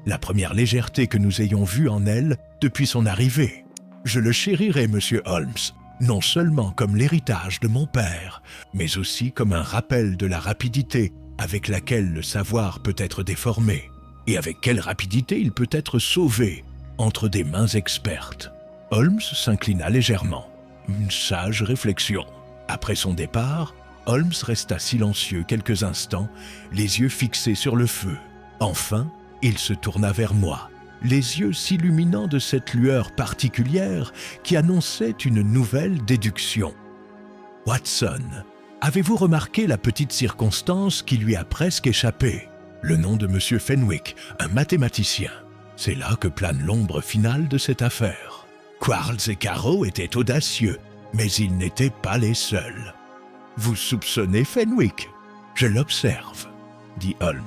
la première légèreté que nous ayons vue en elle depuis son arrivée. Je le chérirai, monsieur Holmes, non seulement comme l'héritage de mon père, mais aussi comme un rappel de la rapidité avec laquelle le savoir peut être déformé, et avec quelle rapidité il peut être sauvé entre des mains expertes. Holmes s'inclina légèrement. Une sage réflexion. Après son départ, Holmes resta silencieux quelques instants, les yeux fixés sur le feu. Enfin, il se tourna vers moi, les yeux s'illuminant de cette lueur particulière qui annonçait une nouvelle déduction. « Watson, avez-vous remarqué la petite circonstance qui lui a presque échappé? Le nom de M. Fenwick, un mathématicien. C'est là que plane l'ombre finale de cette affaire. Quarles et Carrow étaient audacieux, mais ils n'étaient pas les seuls. Vous soupçonnez Fenwick? Je l'observe, dit Holmes.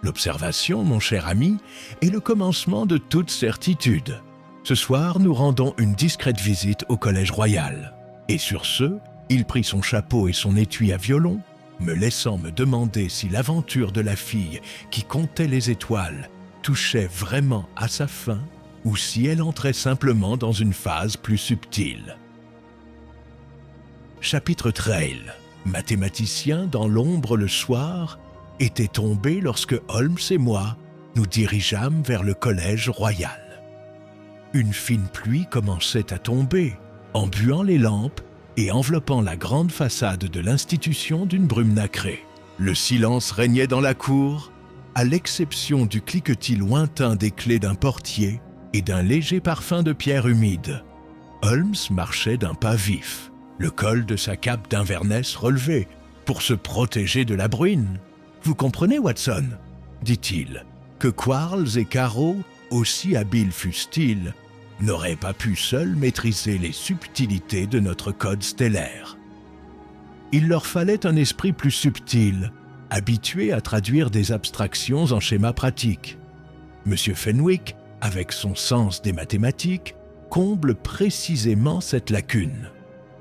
L'observation, mon cher ami, est le commencement de toute certitude. Ce soir, nous rendons une discrète visite au Collège Royal. Et sur ce, il prit son chapeau et son étui à violon, me laissant me demander si l'aventure de la fille qui comptait les étoiles touchait vraiment à sa fin ou si elle entrait simplement dans une phase plus subtile. Chapitre Trail, mathématicien dans l'ombre le soir, était tombé lorsque Holmes et moi nous dirigeâmes vers le Collège Royal. Une fine pluie commençait à tomber, embuant les lampes et enveloppant la grande façade de l'institution d'une brume nacrée. Le silence régnait dans la cour, à l'exception du cliquetis lointain des clés d'un portier et d'un léger parfum de pierre humide. Holmes marchait d'un pas vif, le col de sa cape d'Inverness relevé, pour se protéger de la bruine. « Vous comprenez, Watson, dit-il, que Quarles et Carrow, aussi habiles fussent-ils, n'auraient pas pu seuls maîtriser les subtilités de notre code stellaire. Il leur fallait un esprit plus subtil, habitué à traduire des abstractions en schémas pratiques. M. Fenwick, avec son sens des mathématiques, comble précisément cette lacune.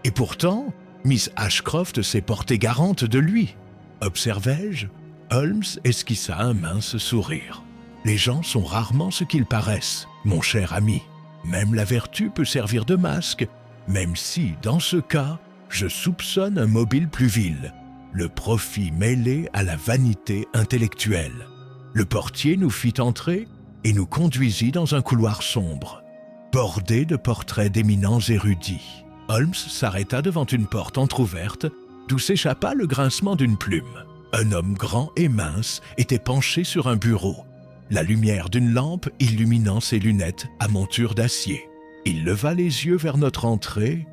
Et pourtant, Miss Ashcroft s'est portée garante de lui. Observai-je? Holmes esquissa un mince sourire. Les gens sont rarement ce qu'ils paraissent, mon cher ami. Même la vertu peut servir de masque, même si, dans ce cas, je soupçonne un mobile plus vil, le profit mêlé à la vanité intellectuelle. Le portier nous fit entrer et nous conduisit dans un couloir sombre, bordé de portraits d'éminents érudits. Holmes s'arrêta devant une porte entr'ouverte, d'où s'échappa le grincement d'une plume. Un homme grand et mince était penché sur un bureau, la lumière d'une lampe illuminant ses lunettes à monture d'acier. Il leva les yeux vers notre entrée,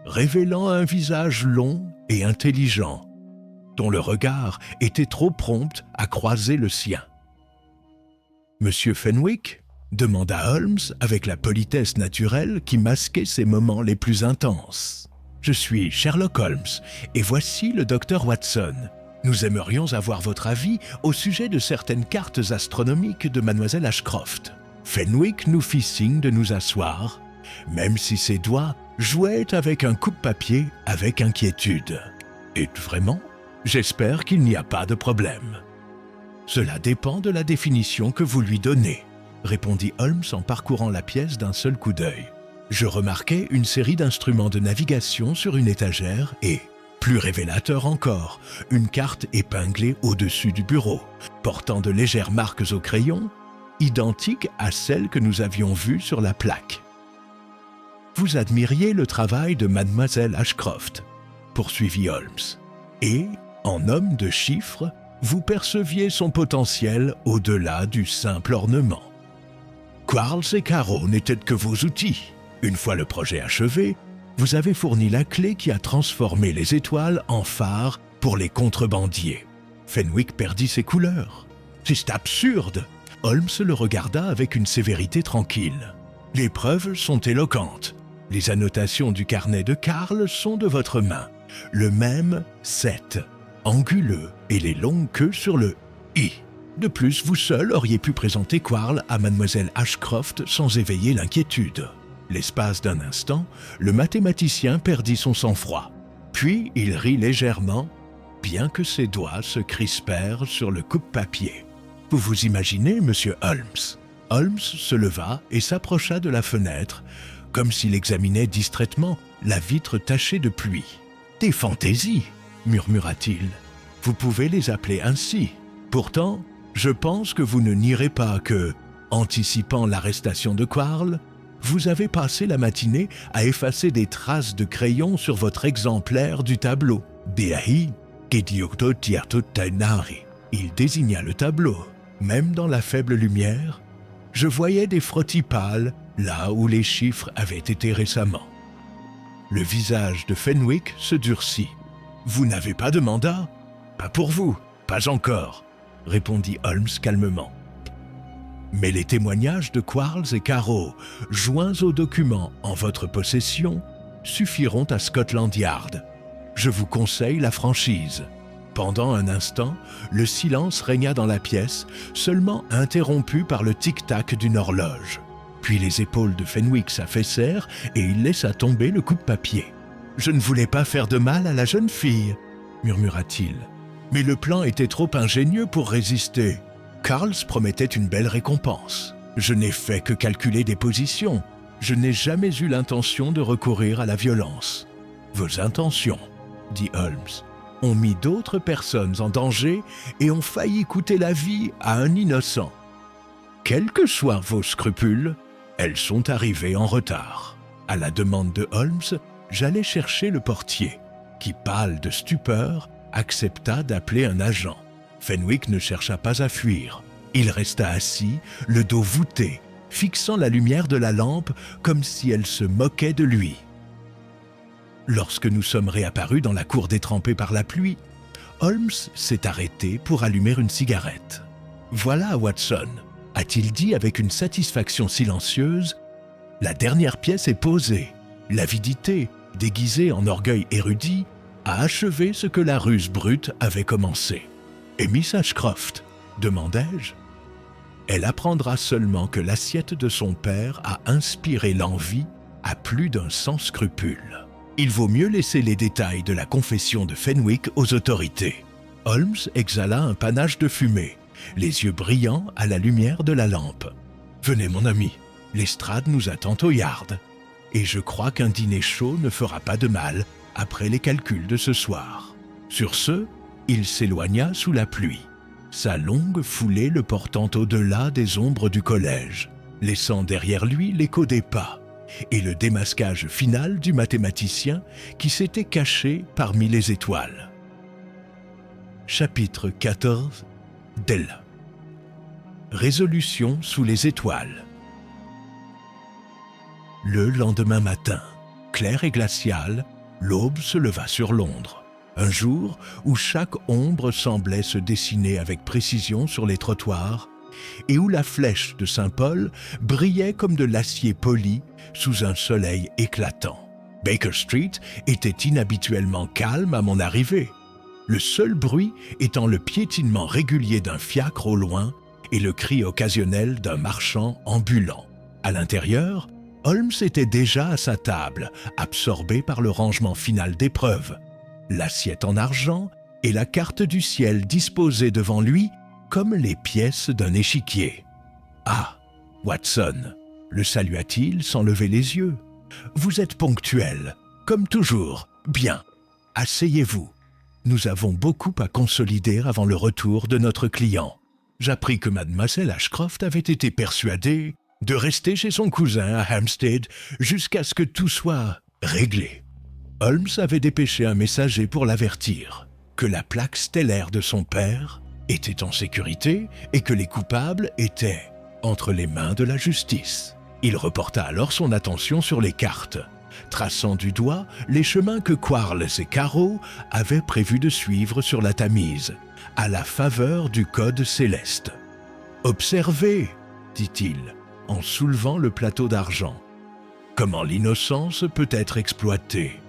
révélant un visage long et intelligent, dont le regard était trop prompt à croiser le sien. « Monsieur Fenwick ?» demanda Holmes avec la politesse naturelle qui masquait ses moments les plus intenses. « Je suis Sherlock Holmes, et voici le docteur Watson. Nous aimerions avoir votre avis au sujet de certaines cartes astronomiques de Mademoiselle Ashcroft. » Fenwick nous fit signe de nous asseoir, même si ses doigts jouaient avec un coupe-papier avec inquiétude. « Et vraiment, j'espère qu'il n'y a pas de problème. »« Cela dépend de la définition que vous lui donnez, » répondit Holmes en parcourant la pièce d'un seul coup d'œil. Je remarquai une série d'instruments de navigation sur une étagère et, plus révélateur encore, une carte épinglée au-dessus du bureau, portant de légères marques au crayon, identiques à celles que nous avions vues sur la plaque. « Vous admiriez le travail de Mademoiselle Ashcroft, » poursuivit Holmes, « et, en homme de chiffres, vous perceviez son potentiel au-delà du simple ornement. Quarles et Carrow n'étaient que vos outils. Une fois le projet achevé, vous avez fourni la clé qui a transformé les étoiles en phares pour les contrebandiers. Fenwick perdit ses couleurs. C'est absurde. Holmes le regarda avec une sévérité tranquille. Les preuves sont éloquentes. Les annotations du carnet de Karl sont de votre main. Le même 7, anguleux, et les longues queues sur le I. De plus, vous seul auriez pu présenter Quarles à Mademoiselle Ashcroft sans éveiller l'inquiétude. L'espace d'un instant, le mathématicien perdit son sang-froid. Puis il rit légèrement, bien que ses doigts se crispèrent sur le coupe-papier. Vous vous imaginez, monsieur Holmes? Holmes se leva et s'approcha de la fenêtre, comme s'il examinait distraitement la vitre tachée de pluie. « Des fantaisies !» murmura-t-il. « Vous pouvez les appeler ainsi. Pourtant, je pense que vous ne nierez pas que, anticipant l'arrestation de Quarles, vous avez passé la matinée à effacer des traces de crayon sur votre exemplaire du tableau. Beahi, Gedioto Tiato Tainari. » Il désigna le tableau. Même dans la faible lumière, je voyais des frottis pâles là où les chiffres avaient été récemment. Le visage de Fenwick se durcit. « Vous n'avez pas de mandat ? » ?»« Pas pour vous, pas encore, » répondit Holmes calmement. « Mais les témoignages de Quarles et Caro, joints aux documents en votre possession, suffiront à Scotland Yard. Je vous conseille la franchise. » Pendant un instant, le silence régna dans la pièce, seulement interrompu par le tic-tac d'une horloge. Puis les épaules de Fenwick s'affaissèrent et il laissa tomber le coupe-papier. « Je ne voulais pas faire de mal à la jeune fille, » murmura-t-il. « Mais le plan était trop ingénieux pour résister. Quarles promettait une belle récompense. Je n'ai fait que calculer des positions. Je n'ai jamais eu l'intention de recourir à la violence. »« Vos intentions, » dit Holmes, ont mis d'autres personnes en danger et ont failli coûter la vie à un innocent. Quels que soient vos scrupules, elles sont arrivées en retard. À la demande de Holmes, j'allais chercher le portier, qui, pâle de stupeur, accepta d'appeler un agent. Fenwick ne chercha pas à fuir. Il resta assis, le dos voûté, fixant la lumière de la lampe comme si elle se moquait de lui. Lorsque nous sommes réapparus dans la cour détrempée par la pluie, Holmes s'est arrêté pour allumer une cigarette. « Voilà, Watson, » a-t-il dit avec une satisfaction silencieuse, « la dernière pièce est posée. L'avidité, déguisée en orgueil érudit, a achevé ce que la ruse brute avait commencé. »« Et Miss Ashcroft ?» demandai-je. « Elle apprendra seulement que l'assiette de son père a inspiré l'envie à plus d'un sans scrupule. » Il vaut mieux laisser les détails de la confession de Fenwick aux autorités. Holmes exhala un panache de fumée, les yeux brillants à la lumière de la lampe. « Venez, mon ami, l'estrade nous attend au yard. Et je crois qu'un dîner chaud ne fera pas de mal après les calculs de ce soir. » Sur ce, il s'éloigna sous la pluie, sa longue foulée le portant au-delà des ombres du collège, laissant derrière lui l'écho des pas et le démasquage final du mathématicien qui s'était caché parmi les étoiles. Chapitre 14 d'Ella. Résolution sous les étoiles. Le lendemain matin, clair et glacial, l'aube se leva sur Londres. Un jour où chaque ombre semblait se dessiner avec précision sur les trottoirs et où la flèche de Saint-Paul brillait comme de l'acier poli sous un soleil éclatant. Baker Street était inhabituellement calme à mon arrivée, le seul bruit étant le piétinement régulier d'un fiacre au loin et le cri occasionnel d'un marchand ambulant. À l'intérieur, Holmes était déjà à sa table, absorbé par le rangement final d'épreuves, l'assiette en argent et la carte du ciel disposées devant lui comme les pièces d'un échiquier. « Ah, Watson !» le salua-t-il sans lever les yeux. « Vous êtes ponctuel, comme toujours. Bien, asseyez-vous. Nous avons beaucoup à consolider avant le retour de notre client. » J'appris que mademoiselle Ashcroft avait été persuadée de rester chez son cousin à Hampstead jusqu'à ce que tout soit réglé. Holmes avait dépêché un messager pour l'avertir que la plaque stellaire de son père était en sécurité et que les coupables étaient entre les mains de la justice. Il reporta alors son attention sur les cartes, traçant du doigt les chemins que Quarles et Caro avaient prévu de suivre sur la Tamise, à la faveur du code céleste. « Observez, dit-il, en soulevant le plateau d'argent, comment l'innocence peut être exploitée,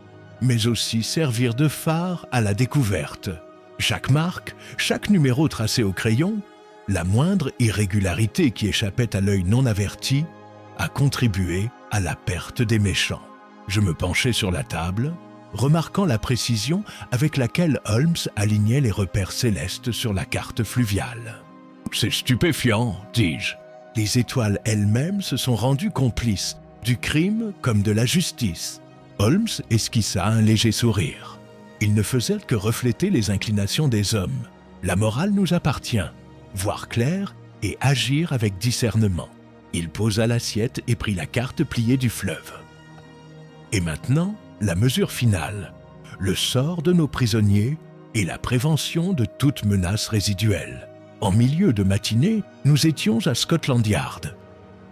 mais aussi servir de phare à la découverte. Chaque marque, chaque numéro tracé au crayon, la moindre irrégularité qui échappait à l'œil non averti, a contribué à la perte des méchants. Je me penchai sur la table, remarquant la précision avec laquelle Holmes alignait les repères célestes sur la carte fluviale. « C'est stupéfiant, dis-je. Les étoiles elles-mêmes se sont rendues complices, du crime comme de la justice. » Holmes esquissa un léger sourire. Il ne faisait que refléter les inclinations des hommes. La morale nous appartient. Voir clair et agir avec discernement. Il posa l'assiette et prit la carte pliée du fleuve. Et maintenant, la mesure finale, le sort de nos prisonniers et la prévention de toute menace résiduelle. En milieu de matinée, nous étions à Scotland Yard.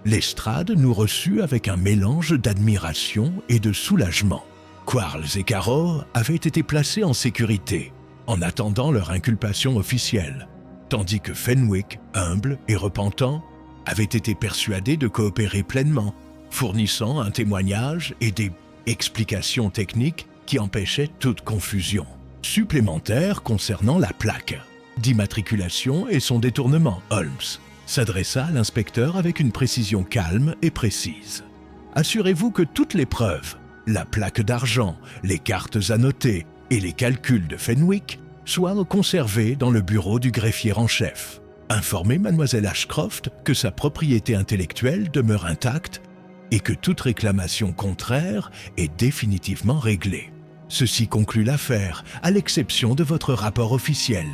Lestrade nous reçut avec un mélange d'admiration et de soulagement. Quarles et Carroll avaient été placés en sécurité, en attendant leur inculpation officielle, tandis que Fenwick, humble et repentant, avait été persuadé de coopérer pleinement, fournissant un témoignage et des explications techniques qui empêchaient toute confusion. Supplémentaire concernant la plaque d'immatriculation et son détournement, Holmes s'adressa à l'inspecteur avec une précision calme et précise. Assurez-vous que toutes les preuves, la plaque d'argent, les cartes annotées et les calculs de Fenwick soient conservés dans le bureau du greffier en chef. Informez Mademoiselle Ashcroft que sa propriété intellectuelle demeure intacte et que toute réclamation contraire est définitivement réglée. Ceci conclut l'affaire, à l'exception de votre rapport officiel.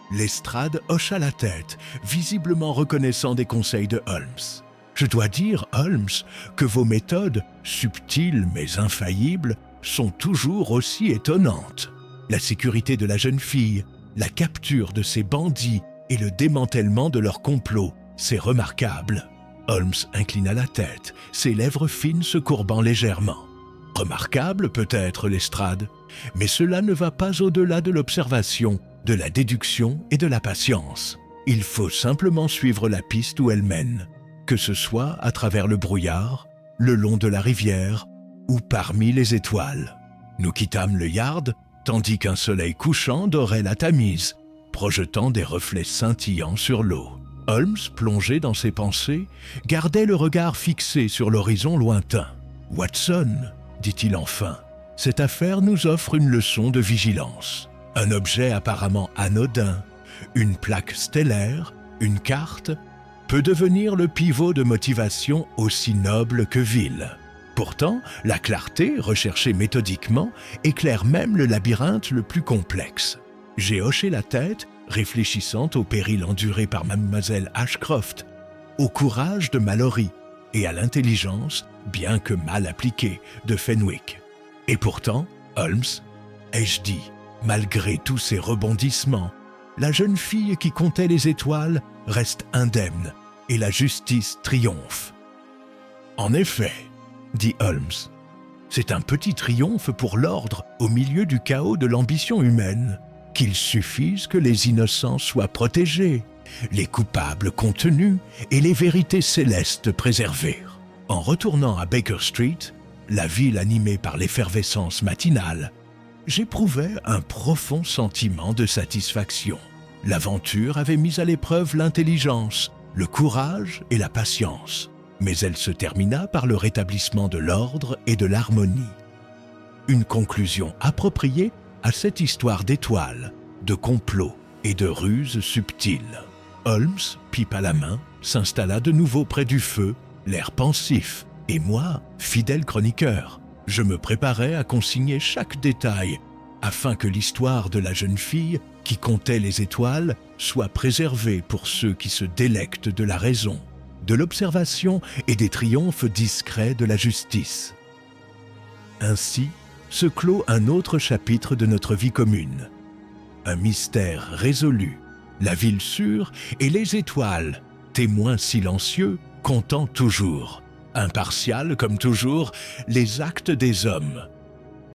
Lestrade hocha la tête, visiblement reconnaissant des conseils de Holmes. Je dois dire, Holmes, que vos méthodes, subtiles mais infaillibles, sont toujours aussi étonnantes. La sécurité de la jeune fille, la capture de ces bandits et le démantèlement de leur complot, c'est remarquable. Holmes inclina la tête, ses lèvres fines se courbant légèrement. Remarquable peut-être, Lestrade, mais cela ne va pas au-delà de l'observation, de la déduction et de la patience. Il faut simplement suivre la piste où elle mène, que ce soit à travers le brouillard, le long de la rivière ou parmi les étoiles. Nous quittâmes le yard, tandis qu'un soleil couchant dorait la Tamise, projetant des reflets scintillants sur l'eau. Holmes, plongé dans ses pensées, gardait le regard fixé sur l'horizon lointain. « Watson, dit-il enfin, cette affaire nous offre une leçon de vigilance. Un objet apparemment anodin, une plaque stellaire, une carte, peut devenir le pivot de motivation aussi noble que vile. Pourtant, la clarté, recherchée méthodiquement, éclaire même le labyrinthe le plus complexe. J'ai hoché la tête, réfléchissant au péril enduré par mademoiselle Ashcroft, au courage de Mallory et à l'intelligence, bien que mal appliquée, de Fenwick. Et pourtant, Holmes, ai-je dit, malgré tous ces rebondissements, la jeune fille qui comptait les étoiles reste indemne et la justice triomphe. En effet, dit Holmes, c'est un petit triomphe pour l'ordre au milieu du chaos de l'ambition humaine. Qu'il suffise que les innocents soient protégés, les coupables contenus et les vérités célestes préservées. En retournant à Baker Street, la ville animée par l'effervescence matinale, j'éprouvais un profond sentiment de satisfaction. L'aventure avait mis à l'épreuve l'intelligence, le courage et la patience, mais elle se termina par le rétablissement de l'ordre et de l'harmonie. Une conclusion appropriée à cette histoire d'étoiles, de complots et de ruses subtiles. Holmes, pipe à la main, s'installa de nouveau près du feu, l'air pensif, et moi, fidèle chroniqueur, je me préparais à consigner chaque détail afin que l'histoire de la jeune fille qui comptait les étoiles soit préservée pour ceux qui se délectent de la raison, de l'observation et des triomphes discrets de la justice. Ainsi se clôt un autre chapitre de notre vie commune. Un mystère résolu, la ville sûre et les étoiles, témoins silencieux, comptant toujours, impartial comme toujours, les actes des hommes,